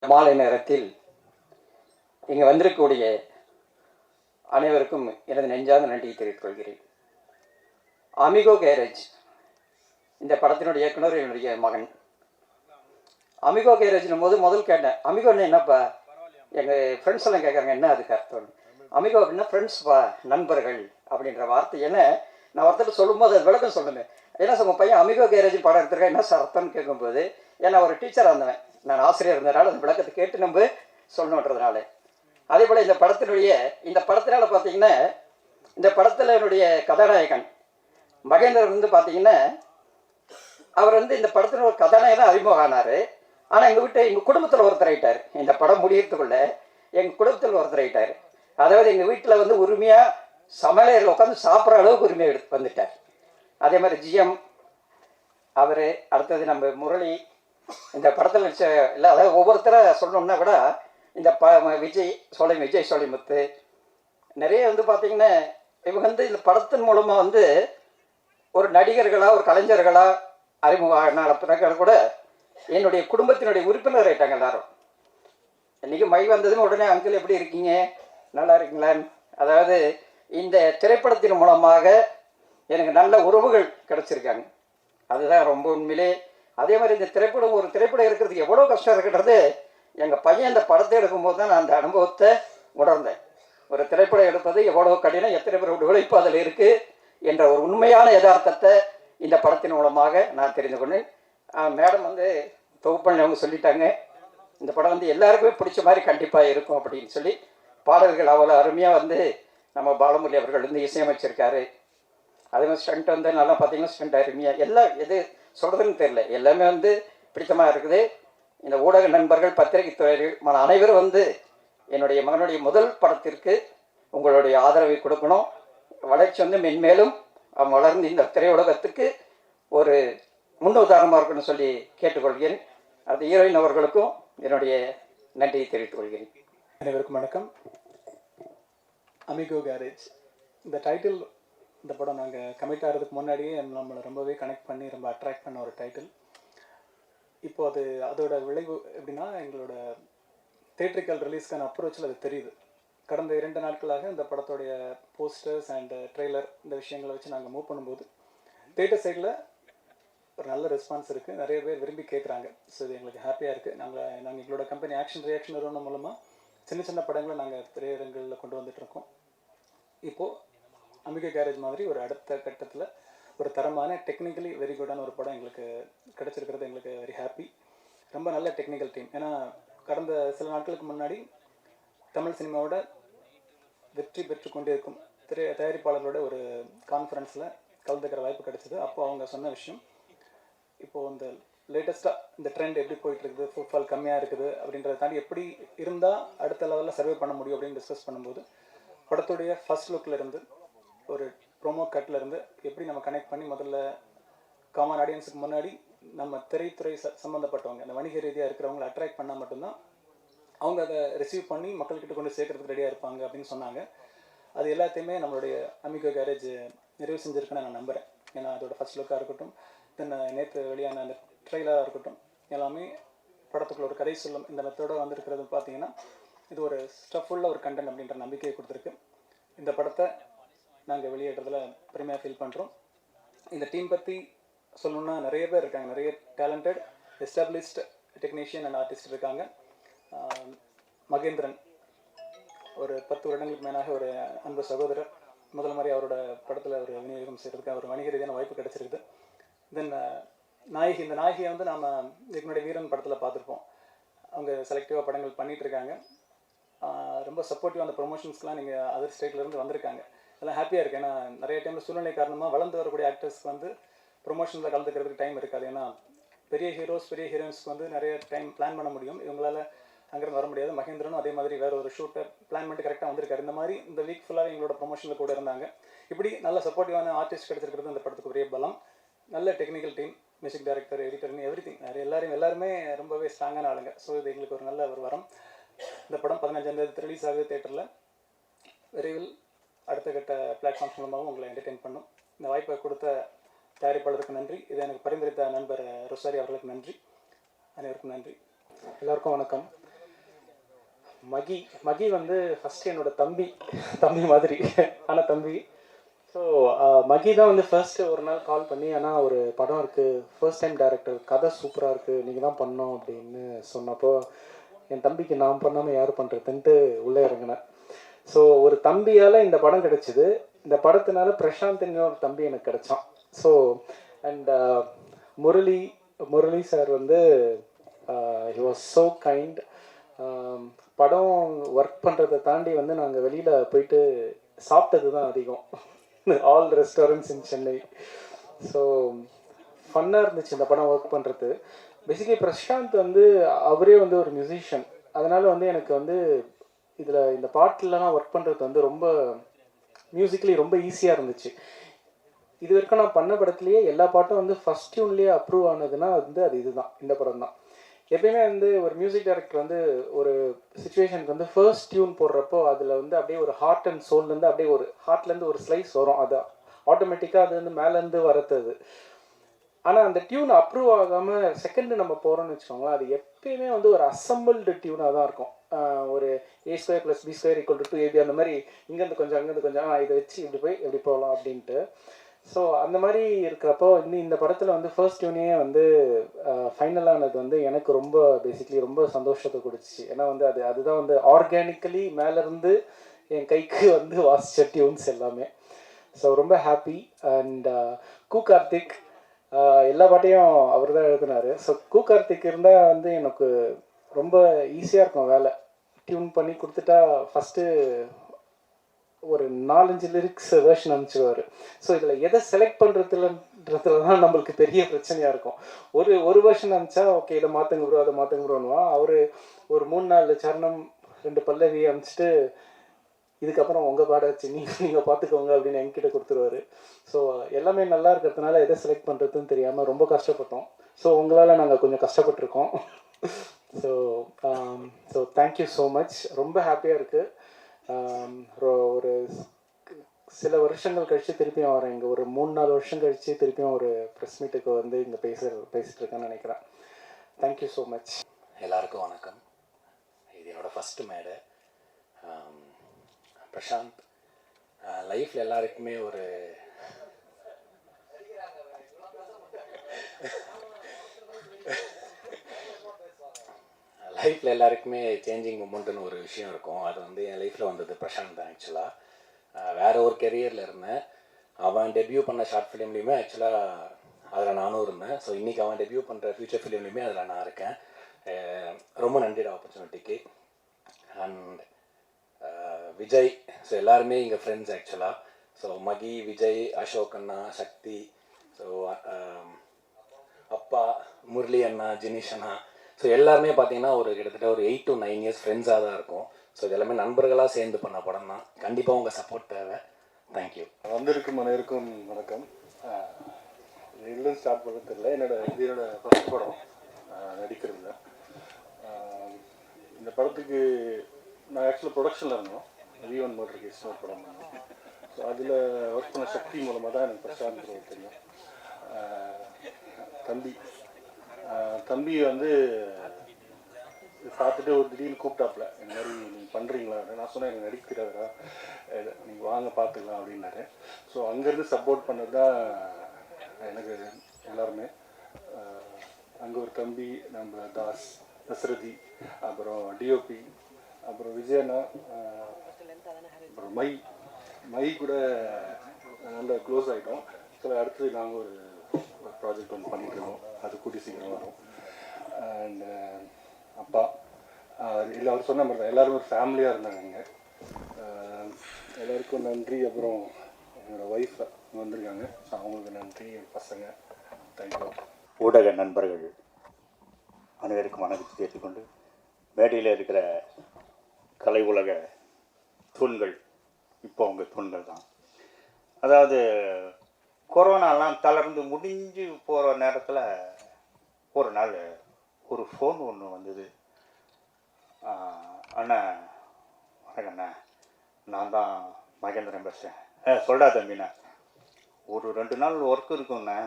மாலை நேரத்தில் இங்கு வந்திருக்கக்கூடிய அனைவருக்கும் எனது நெஞ்சார்ந்த நன்றியை தெரிவித்துக் கொள்கிறேன். அமிகோ கேரேஜ் இந்த படத்தினுடைய இயக்குனர் என்னுடைய மகன். அமிகோ கேரேஜ்னும் போது முதல் கேட்டேன், அமிகோன்னு என்னப்பா? எங்கள் ஃப்ரெண்ட்ஸ் எல்லாம் கேட்குறாங்க, என்ன அதுக்கு அர்த்தம்? அமிகோ அப்படின்னா ஃப்ரெண்ட்ஸ்ப்பா, நண்பர்கள் அப்படின்ற வார்த்தை. ஏன்னா நான் ஒருத்தர் சொல்லும்போது அது விளக்கம் சொல்லுவேன். ஏன்னா உங்கள் பையன் அமிகோ கேரேஜ் படம் எடுத்துருக்கேன், என்ன சார் அர்த்தம்னு கேட்கும்போது, ஏன்னா ஒரு டீச்சராக இருந்தேன், நான் ஆசிரியர் இருந்ததுனால அந்த விளக்கத்தை கேட்டு நம்ம சொல்லணுன்றதுனால. அதே போல் இந்த படத்தினால பார்த்தீங்கன்னா, இந்த படத்தில் என்னுடைய கதாநாயகன் மகேந்திரன் வந்து பார்த்தீங்கன்னா, அவர் வந்து இந்த படத்தில் ஒரு கதாநாயகன் அறிமுகம் ஆனார். ஆனால் எங்கள் குடும்பத்தில் ஒருத்தர் ஆகிட்டார். இந்த படம் முடியறதுக்குள்ள எங்கள் குடும்பத்தில் ஒருத்தர் ஆகிட்டார். அதாவது எங்கள் வீட்டில் வந்து உரிமையாக சமையலறையில் உட்காந்து சாப்பிட்ற அளவுக்கு உரிமையை எடுத்து வந்துட்டார். அதே மாதிரி ஜிஎம் அவர், அடுத்தது நம்ம முரளி, இந்த படத்தில் நடிச்ச இல்லை, அதாவது ஒவ்வொருத்தரை சொல்லணும்னா கூட இந்த விஜய் சோலைமுத்து நிறைய வந்து பார்த்திங்கன்னா, இவங்க வந்து இந்த படத்தின் மூலமாக வந்து ஒரு நடிகர்களாக ஒரு கலைஞர்களாக அறிமுக பிறகு கூட என்னுடைய குடும்பத்தினுடைய உறுப்பினர் ஆகிட்டாங்க எல்லாரும். இன்றைக்கி மை வந்ததுன்னு உடனே அங்கிள் எப்படி இருக்கீங்க, நல்லா இருக்கீங்களான்னு. அதாவது இந்த திரைப்படத்தின் மூலமாக எனக்கு நல்ல உறவுகள் கிடச்சிருக்காங்க. அதுதான் ரொம்ப உண்மையிலே. அதே மாதிரி இந்த ஒரு திரைப்படம் இருக்கிறதுக்கு எவ்வளோ கஷ்டம் இருக்குன்றது எங்கள் பையன் இந்த படத்தை எடுக்கும்போது தான் நான் அந்த அனுபவத்தை உணர்ந்தேன். ஒரு திரைப்படம் எடுப்பது எவ்வளோ கடினம், எத்தனை பேர் உழைப்பு அதில் இருக்குது என்ற ஒரு உண்மையான யதார்த்தத்தை இந்த படத்தின் மூலமாக நான் தெரிந்து கொண்டேன். மேடம் வந்து தொகுப்பண்ணி அவங்க சொல்லிட்டாங்க, இந்த படம் வந்து எல்லாருக்குமே பிடிச்ச மாதிரி கண்டிப்பாக இருக்கும் அப்படின்னு சொல்லி. பாடல்கள் அவ்வளோ அருமையாக வந்து நம்ம பாலமுரளி அவர்கள் வந்து இசையமைச்சிருக்காரு. அதே மாதிரி ஸ்டண்ட் வந்து நல்லா பார்த்தீங்கன்னா ஸ்டண்ட் அருமையாக, எல்லாம் எது சொல்கிறதுன்னு தெரியல, எல்லாமே வந்து பிடித்தமாக இருக்குது. இந்த ஊடக நண்பர்கள், பத்திரிகை துறைகள் அனைவரும் வந்து என்னுடைய மகனுடைய முதல் படத்திற்கு உங்களுடைய ஆதரவை கொடுக்கணும். வளர்ச்சி வந்து மென்மேலும் அவன் வளர்ந்து இந்த திரையுலகத்துக்கு ஒரு முன்னுதாரணமாக இருக்குன்னு சொல்லி கேட்டுக்கொள்கிறேன். அது ஹீரோயின் அவர்களுக்கும் என்னுடைய நன்றியை தெரிவித்துக் கொள்கிறேன். அனைவருக்கும் வணக்கம். அமிகோ கேரேஜ் இந்த டைட்டில், இந்த படம் நாங்கள் கமிட் ஆகிறதுக்கு முன்னாடியே நம்மளை ரொம்பவே கனெக்ட் பண்ணி ரொம்ப அட்ராக்ட் பண்ண ஒரு டைட்டில். இப்போது அதோட விளைவு எப்படின்னா, எங்களோட தியேட்ரிக்கல் ரிலீஸ்க்கான அப்ரோச்சில் அது தெரியுது. கடந்த 2 நாட்களாக இந்த படத்தோடைய போஸ்டர்ஸ் அண்ட் ட்ரெய்லர் இந்த விஷயங்களை வச்சு நாங்கள் மூவ் பண்ணும்போது தியேட்டர் சைடில் ஒரு நல்ல ரெஸ்பான்ஸ் இருக்குது. நிறைய பேர் விரும்பி கேட்குறாங்க. ஸோ இது எங்களுக்கு ஹாப்பியாக இருக்குது. நாங்கள் எங்களோட கம்பெனி ஆக்ஷன் ரியாக்ஷன் நிறுவனம் மூலமாக சின்ன படங்களை நாங்கள் திரையரங்களில் கொண்டு வந்துட்டுருக்கோம். இப்போது அமிகோ கேரேஜ் மாதிரி ஒரு அடுத்த கட்டத்தில் ஒரு தரமான டெக்னிக்கலி வெரி குட்டான ஒரு படம் எங்களுக்கு கிடச்சிருக்கிறது எங்களுக்கு வெரி ஹாப்பி. ரொம்ப நல்ல டெக்னிக்கல் டீம். ஏன்னா கடந்த சில நாட்களுக்கு முன்னாடி தமிழ் சினிமாவோட வெற்றி பெற்று கொண்டிருக்கும் தயாரிப்பாளர்களோட ஒரு கான்ஃபரன்ஸில் கலந்துக்கிற வாய்ப்பு கிடச்சிது. அப்போது அவங்க சொன்ன விஷயம், இப்போது இந்த லேட்டஸ்ட்டாக இந்த ட்ரெண்ட் எப்படி போயிட்டுருக்குது, ஃபுட்ஃபால் கம்மியாக இருக்குது அப்படின்றத தாண்டி எப்படி இருந்தால் அடுத்த லெவலில் சர்வே பண்ண முடியும் அப்படின்னு டிஸ்கஸ் பண்ணும்போது, படத்துடைய ஃபர்ஸ்ட் லுக்கில் இருந்து ஒரு ப்ரோமோ கட்டில் இருந்து எப்படி நம்ம கனெக்ட் பண்ணி முதல்ல காமன் ஆடியன்ஸுக்கு முன்னாடி நம்ம திரைத்துறை சம்மந்தப்பட்டவங்க, அந்த வணிக ரீதியாக இருக்கிறவங்களை அட்ராக்ட் பண்ணால் மட்டும்தான் அவங்க அதை ரிசீவ் பண்ணி மக்கள்கிட்ட கொண்டு சேர்க்கறதுக்கு ரெடியாக இருப்பாங்க அப்படின்னு சொன்னாங்க. அது எல்லாத்தையுமே நம்மளுடைய அமிகோ கேரேஜ் நிறைவு செஞ்சுருக்குன்னு நான் நம்புகிறேன். ஏன்னா அதோட ஃபர்ஸ்ட் லுக்காக இருக்கட்டும், தென் நேற்று வெளியான அந்த ட்ரெய்லராக இருக்கட்டும், எல்லாமே படத்துக்குள்ள ஒரு கதை சொல்லும் இந்த மெத்தோடு வந்திருக்கிறது பார்த்தீங்கன்னா, இது ஒரு ஸ்டஃபுள்ள ஒரு கண்டென்ட் அப்படின்ற நம்பிக்கையை கொடுத்துருக்கு. இந்த படத்தை நாங்கள் வெளியிடுறதுல பெருமையாக ஃபீல் பண்ணுறோம். இந்த டீம் பற்றி சொல்லணுன்னா நிறைய பேர் இருக்காங்க. நிறைய talented established technician and artist இருக்காங்க. மகேந்திரன் ஒரு 10 வருடங்களுக்கு மேலாக ஒரு அன்பு சகோதரர். முதல் மாதிரி அவரோட படத்தில் ஒரு விநியோகம் செய்கிறதுக்கு ஒரு வணிக ரீதியான வாய்ப்பு கிடச்சிருக்குது. தென் நாயகி, இந்த நாயகியை வந்து நாம் இதுக்கு முன்னாடி வீரன் படத்தில் பார்த்துருப்போம். அவங்க செலக்டிவாக படங்கள் பண்ணிகிட்ருக்காங்க. ரொம்ப சப்போர்ட்டிவாக அந்த ப்ரொமோஷன்ஸ்லாம் நீங்கள் அதர் ஸ்டேட்லேருந்து வந்திருக்காங்க. அதெல்லாம் ஹாப்பியாக இருக்குது. ஏன்னா நிறைய டைமில் சூழ்நிலை காரணமாக வளர்ந்து வரக்கூடிய ஆக்டர்ஸ்க்கு வந்து ப்ரொமோஷனில் கலந்துக்கிறதுக்கு டைம் இருக்காது. ஏன்னா பெரிய ஹீரோஸ் பெரிய ஹீரோயின்ஸ்க்கு வந்து நிறைய டைம் பிளான் பண்ண முடியும், இவங்களால் அங்கேருந்து வர முடியாது. மகேந்திரனும் அதே மாதிரி வேறு ஒரு ஷூட்டை பிளான் பண்ணிட்டு கரெக்டாக வந்திருக்காரு. இந்த மாதிரி இந்த வீக் ஃபுல்லாக எங்களோட ப்ரொமோஷனில் கூட இருந்தாங்க. இப்படி நல்ல சப்போர்ட்டிவான ஆர்டிஸ்ட் கிடச்சிருக்கிறது இந்த படத்துக்கு ஒரே பலம். நல்ல டெக்னிக்கல் டீம், மியூசிக் டைரக்டர், எடிட்டர்னு எவ்ரிதிங், எல்லாருமே ரொம்பவே ஸ்ட்ராங்கான ஆளுங்க. ஸோ இது எங்களுக்கு ஒரு நல்ல ஒரு வரம். இந்த படம் 15ஆம் தேதி ரிலீஸ் ஆகுது தியேட்டரில். விரைவில் அடுத்த கட்ட பிளாட்ஃபார்ம்ஸ் மூலமாகவும் உங்களை என்டர்டெயின் பண்ணும். இந்த வாய்ப்பை கொடுத்த தயாரிப்பாளருக்கு நன்றி. இதை எனக்கு பரிந்துரைத்த நண்பர் ரொசாரி அவர்களுக்கு நன்றி. அனைவருக்கும் நன்றி. எல்லாருக்கும் வணக்கம். மகி வந்து ஃபஸ்ட்டு என்னோட தம்பி மாதிரி ஆனால் தம்பி. ஸோ மகி தான் வந்து ஃபர்ஸ்ட்டு ஒரு நாள் கால் பண்ணி, ஆனால் ஒரு படம் இருக்குது, ஃபர்ஸ்ட் டைம் டைரக்டர், கதை சூப்பராக இருக்குது, நீங்கள் தான் பண்ணோம் அப்படின்னு சொன்னப்போ என் தம்பிக்கு நான் பண்ணாமல் யார் பண்ணுறதுன்ட்டு உள்ளே இறங்கினேன். ஸோ ஒரு தம்பியால் இந்த படம் கிடச்சிது. இந்த படத்தினால பிரசாந்த்னு ஒரு தம்பி எனக்கு கிடச்சான். ஸோ அண்ட் முரளி சார் வந்து ஹி வாஸ் ஸோ கைண்ட். படம் ஒர்க் பண்ணுறதை தாண்டி வந்து நாங்கள் வெளியில் போயிட்டு சாப்பிட்டது தான் அதிகம், ஆல் ரெஸ்டாரண்ட்ஸ் இன் சென்னை. ஸோ ஃபன்னாக இருந்துச்சு இந்த படம் ஒர்க் பண்ணுறது. பேசிக்கலி பிரசாந்த் வந்து அவரே வந்து ஒரு மியூசிஷியன், அதனால் வந்து எனக்கு வந்து இதில் இந்த பாட்டிலலாம் ஒர்க் பண்ணுறது வந்து ரொம்ப மியூசிக்கலி ரொம்ப ஈஸியாக இருந்துச்சு. இது வரைக்கும் நான் பண்ண படத்துலேயே எல்லா பாட்டும் வந்து ஃபஸ்ட் டியூன்லேயே அப்ரூவ் ஆனதுன்னா வந்து அது இதுதான், இந்த படம் தான். எப்பயுமே வந்து ஒரு மியூசிக் டைரக்டர் வந்து ஒரு சுச்சுவேஷனுக்கு வந்து ஃபர்ஸ்ட் டியூன் போடுறப்போ அதில் வந்து அப்படியே ஒரு ஹார்ட் அண்ட் சோல்லேருந்து அப்படியே ஒரு ஹார்ட்லேருந்து ஒரு ஸ்லைஸ் வரும், அது ஆட்டோமேட்டிக்காக அது வந்து மேலேருந்து வரது. ஆனால் அந்த டியூன் அப்ரூவ் ஆகாமல் செகண்டு நம்ம போகிறோம்னு வச்சுக்கோங்களேன், அது எப்பயுமே வந்து ஒரு அசம்பிள்டு டியூனாக தான் இருக்கும். ஒரு A² + B² = 2AB அந்த மாதிரி இங்கேருந்து கொஞ்சம் அங்கேருந்து கொஞ்சம் இதை வச்சு இப்படி போய் எப்படி போகலாம் அப்படின்ட்டு. ஸோ அந்த மாதிரி இருக்கிறப்போ இந்த படத்தில் வந்து ஃபர்ஸ்ட் டியூனே வந்து ஃபைனலானது வந்து எனக்கு ரொம்ப பேசிக்லி ரொம்ப சந்தோஷத்தை கொடுத்துச்சு. ஏன்னா வந்து அதுதான் வந்து ஆர்கானிக்கலி மேலேருந்து என் கைக்கு வந்து வாசிச்ச டியூன்ஸ் எல்லாமே. ஸோ ரொம்ப ஹாப்பி. அண்ட் கார்த்திக் எல்லா பாட்டையும் அவர் தான் எழுதினார். ஸோ கார்த்திக் இருந்தால் வந்து எனக்கு ரொம்ப ஈஸியாக இருக்கும் வேலை. டியூன் பண்ணி கொடுத்துட்டா ஃபஸ்ட்டு ஒரு 4-5 லிரிக்ஸ் வேர்ஷன் அனுப்பிச்சிடுவார். ஸோ இதில் எதை செலக்ட் பண்ணுறதுலன்றதுல தான் நம்மளுக்கு பெரிய பிரச்சனையாக இருக்கும். ஒரு வேர்ஷன் அனுப்பிச்சா ஓகே இதை மாற்றுங்க ப்ரோ அதை மாற்றுங்க ப்ரோன்னுவான். அவர் ஒரு 3-4 சரணம் 2 பல்லவி அனுப்பிச்சிட்டு இதுக்கப்புறம் உங்கள் பாட வச்சு நீங்கள் பார்த்துக்கோங்க அப்படின்னு என்கிட்ட கொடுத்துருவாரு. ஸோ எல்லாமே நல்லா இருக்கிறதுனால எதை செலக்ட் பண்ணுறதுன்னு தெரியாமல் ரொம்ப கஷ்டப்பட்டோம். ஸோ உங்களால் நாங்கள் கொஞ்சம் கஷ்டப்பட்டுருக்கோம். So thank you so much. ரொம்ப ஹாப்பியாக இருக்குது. ஒரு சில வருஷங்கள் கழித்து திருப்பியும் வரேன் இங்கே, ஒரு 3-4 வருஷம் கழித்து திருப்பியும் ஒரு ப்ரெஸ் மீட்டுக்கு வந்து இங்கே பேசிகிட்டு இருக்கேன்னு நினைக்கிறேன். Thank you so much. எல்லாருக்கும் வணக்கம். இது என்னோடய ஃபஸ்ட்டு மேடை. பிரசாந்த் லைஃப்பில் எல்லாருக்குமே ஒரு சேஞ்சிங் மூமெண்ட்டுன்னு ஒரு விஷயம் இருக்கும். அது வந்து என் லைஃப்பில் வந்தது பிரசாந்த் தான். ஆக்சுவலாக வேறு ஒரு கெரியரில் இருந்தேன். அவன் டெபியூ பண்ண ஷார்ட் ஃபிலிம்லேயுமே ஆக்சுவலாக அதில் நானும் இருந்தேன். ஸோ இன்றைக்கி அவன் டெபியூ பண்ணுற ஃபியூச்சர் ஃபிலிம்லேயுமே அதில் நான் இருக்கேன். ரொம்ப நன்றிட ஆப்பர்ச்சுனிட்டிக்கு. அண்ட் விஜய், ஸோ எல்லாருமே இங்கே ஃப்ரெண்ட்ஸ் ஆக்சுவலாக. ஸோ மகி, விஜய், அசோக் அண்ணா, சக்தி, ஸோ அப்பா, முரளி அண்ணா, ஜினிஷ் அண்ணா, ஸோ எல்லாருமே பார்த்தீங்கன்னா ஒரு கிட்டத்தட்ட ஒரு 8 to 9 years ஃப்ரெண்ட்ஸாக தான் இருக்கும். ஸோ இது எல்லாமே நண்பர்களாக சேர்ந்து பண்ண படம் தான். கண்டிப்பாக உங்கள் சப்போர்ட் தேவை. தேங்க்யூ. வந்திருக்கும் அனைவருக்கும் வணக்கம். எல்லாம் ஸ்டார்ட் பண்ண தெரியல. என்னோட ஃபஸ்ட் படம் நடிக்கிறது. இந்த படத்துக்கு நான் ஆக்சுவலாக ப்ரொடக்ஷனில் இருந்தோம். V1 மர்டர் கேஸ் ஒரு படம். ஸோ அதில் ஒர்க் பண்ண சக்தி மூலமாக தான் எனக்கு பிரசாந்த் தெரியும். தம்பி வந்து பார்த்துட்டு ஒரு திடீர்னு கூப்பிட்டாப்புல, இந்த மாதிரி நீங்கள் பண்ணுறீங்களா? நான் சொன்னேன் எனக்கு நடிக்க தெரியாதுடா, நீங்கள் வாங்க பார்த்துக்கலாம் அப்படின்னாரு. ஸோ அங்கேருந்து சப்போர்ட் பண்ணது தான் எனக்கு எல்லாருமே. அங்கே ஒரு தம்பி, நம்ம தாஸ், தசரதி, அப்புறம் டிஓபி, அப்புறம் விஜயண்ணா, அப்புறம் மை கூட நல்ல க்ளோஸ் ஆகிட்டோம். ஸோ அடுத்தது நாங்கள் ஒரு ப்ராஜெக்ட் ஒன்று பண்ணிட்டுருக்கோம், அது கூட்டி சீக்கிரம் வரும். அண்ட் அப்பா இல்லை, அவர் சொன்ன மாதிரி தான் எல்லாரும் ஒரு ஃபேமிலியாக இருந்தாங்க இங்கே. எல்லாருக்கும் நன்றி. அப்புறம் என்னோடய ஒய்ஃப் வந்திருக்காங்க, ஸோ அவங்களுக்கு நன்றி. என் பசங்க, தேங்க்யூ. ஊடக நண்பர்கள் அனைவருக்கும் வணக்கத்தை கேட்டுக்கொண்டு, மேடையில் இருக்கிற கலை உலக தூண்கள் இப்போ அவங்க தூண்கள் தான். அதாவது கொரோனாலாம் தளர்ந்து முடிஞ்சு போகிற நேரத்தில் ஒரு நாள் ஒரு ஃபோன் ஒன்று வந்தது. அண்ணா வணக்கண்ணா, நான் தான் மகேந்திரன் பேசுகிறேன். சொல்டா தம்பிண்ணா, ஒரு 2 நாள் ஒர்க் இருக்குண்ணா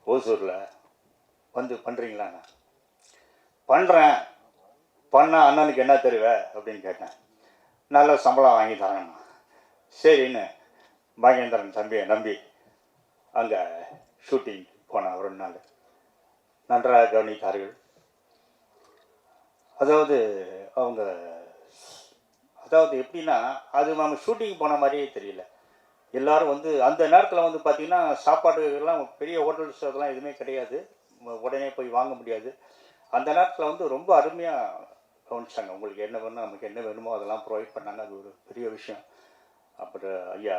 ஓசூரில், வந்து பண்ணுறீங்களாண்ணா? பண்ணுறேன், பண்ணால் அண்ணனுக்கு என்ன தருவ அப்படின்னு கேட்டேன். நல்ல சம்பளம் வாங்கி தரேன்னா சரின்னு மகேந்திரன் தம்பியை நம்பி அங்கே ஷூட்டிங் போனேன். ஒரு நாள் நன்றாக கவனித்தார்கள். அதாவது எப்படின்னா அது நம்ம ஷூட்டிங் போன மாதிரியே தெரியல. எல்லோரும் வந்து அந்த நேரத்தில் வந்து பார்த்திங்கன்னா சாப்பாடுலாம் பெரிய ஹோட்டல்ஸ் அதெல்லாம் எதுவுமே கிடையாது, உடனே போய் வாங்க முடியாது. அந்த நேரத்தில் வந்து ரொம்ப அருமையாக கவனிச்சாங்க. உங்களுக்கு என்ன வேணும், நமக்கு என்ன வேணுமோ அதெல்லாம் ப்ரொவைட் பண்ணாங்க. அது ஒரு பெரிய விஷயம். அப்புறம் ஐயா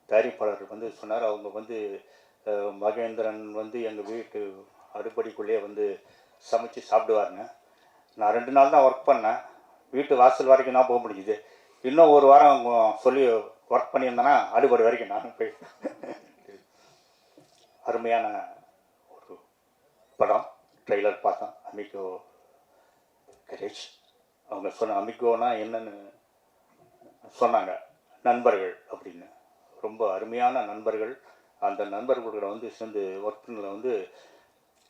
தயாரிப்பாளர் வந்து சொன்னார், அவங்க வந்து மகேந்திரன் வந்து எங்கள் வீட்டு அடுப்படிக்குள்ளேயே வந்து சமைச்சு சாப்பிடுவாருங்க. நான் 2 நாள் தான் ஒர்க் பண்ணேன், வீட்டு வாசல் வரைக்கும் தான் போக முடிஞ்சுது. இன்னும் ஒரு வாரம் சொல்லி ஒர்க் பண்ணியிருந்தேன்னா அடுப்படி வரைக்கும் நான் போய் அருமையான ஒரு படம். ட்ரெய்லர் பார்த்தோம். Amigo courage. அவங்க சொன்ன அமிகோனா என்னன்னு சொன்னாங்க, நண்பர்கள் அப்படின்னு. ரொம்ப அருமையான நண்பர்கள். அந்த நண்பர்களோட வந்து சேர்ந்து ஒர்க் பண்ணதில் வந்து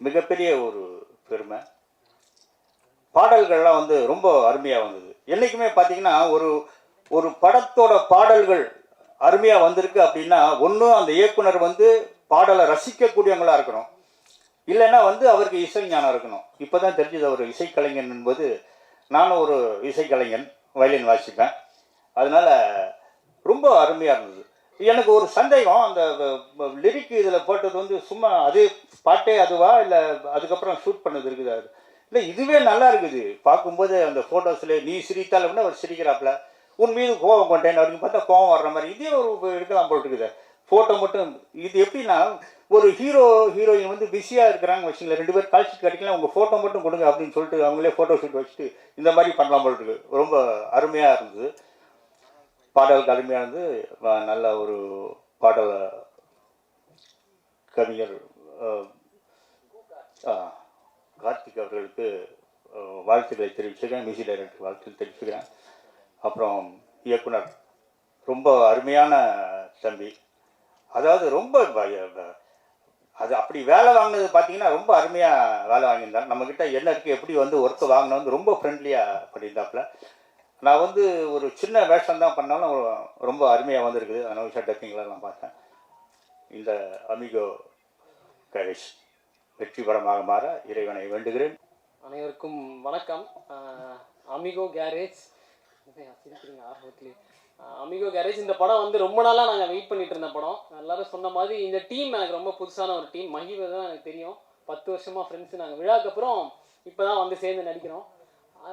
மிகப்பெரிய ஒரு பெருமை. பாடல்கள்லாம் வந்து ரொம்ப அருமையாக வந்தது. என்றைக்குமே பார்த்தீங்கன்னா ஒரு படத்தோட பாடல்கள் அருமையாக வந்திருக்கு அப்படின்னா ஒன்று அந்த இயக்குனர் வந்து பாடலை ரசிக்கக்கூடியவங்களாக இருக்கணும், இல்லைன்னா வந்து அவருக்கு இசை ஞானம் இருக்கணும். இப்போ தான் தெரிஞ்சது அவர் இசைக்கலைஞன் என்பது. நானும் ஒரு இசைக்கலைஞன், வயலின் வாசிப்பேன். அதனால் ரொம்ப அருமையாக இருந்தது. எனக்கு ஒரு சந்தேகம், அந்த லிரிக் இதில் போட்டது வந்து சும்மா அது பாட்டே அதுவா இல்லை அதுக்கப்புறம் ஷூட் பண்ணது இருக்குதா? அது இல்லை, இதுவே நல்லா இருக்குது பார்க்கும்போது. அந்த ஃபோட்டோஸில் நீ சிரித்தால் அப்படின்னா அவர் சிரிக்கிறாப்புல, உன் மீது கோபம் கொண்டேன் அப்படின்னு பார்த்தா கோபம் வர்ற மாதிரி இதே ஒரு எடுக்கலாம் போட்டுருக்குது ஃபோட்டோ மட்டும். இது எப்படின்னா ஒரு ஹீரோயின் வந்து பிஸியாக இருக்கிறாங்க வச்சுங்களேன், 2 பேர் கால் ஷீட் கிடைக்கலாம், உங்கள் ஃபோட்டோ மட்டும் கொடுங்க அப்படின்னு சொல்லிட்டு அவங்களே ஃபோட்டோ ஷூட் வச்சுட்டு இந்த மாதிரி பண்ணலாம் போட்டுருக்கு. ரொம்ப அருமையாக இருந்தது. பாடலுக்கு அருமையானது. நல்ல ஒரு பாடல் கவிஞர் கார்த்திக் அவர்களுக்கு வாழ்த்துக்களை தெரிவிச்சுக்கிறேன். மியூசிக் டைரக்டர் வாழ்த்துக்கள் தெரிவிச்சுக்கிறேன். அப்புறம் இயக்குனர் ரொம்ப அருமையான தம்பி. அதாவது ரொம்ப அது அப்படி வேலை வாங்கினது பார்த்தீங்கன்னா ரொம்ப அருமையாக வேலை வாங்கியிருந்தார். நம்மக்கிட்ட என்ன இருக்குது, எப்படி வந்து ஒர்க்கு வாங்கினா வந்து ரொம்ப ஃப்ரெண்ட்லியாக பண்ணியிருந்தாப்புல. நான் வந்து ஒரு சின்ன வேஷம் தான் பண்ணாலும் ரொம்ப அருமையாக வந்திருக்குது. அனௌஷா டப்பிங்லாம் பார்த்தேன். இந்த அமிகோ கரேஜ் வெற்றி படமாக மாற இறைவனை வேண்டுகிறேன். அனைவருக்கும் வணக்கம். அமிகோ கேரேஜ் ஆர்வத்திலே அமிகோ கேரேஜ் இந்த படம் வந்து ரொம்ப நாளாக நாங்கள் வெயிட் பண்ணிட்டு இருந்த படம். எல்லாரும் சொன்ன மாதிரி இந்த டீம் எனக்கு ரொம்ப புதுசான ஒரு டீம். மகிவை தான் எனக்கு தெரியும், 10 வருஷமாக ஃப்ரெண்ட்ஸு. நாங்கள் விழாக்கு அப்புறம் இப்போ தான் வந்து சேர்ந்து நடிக்கிறோம்.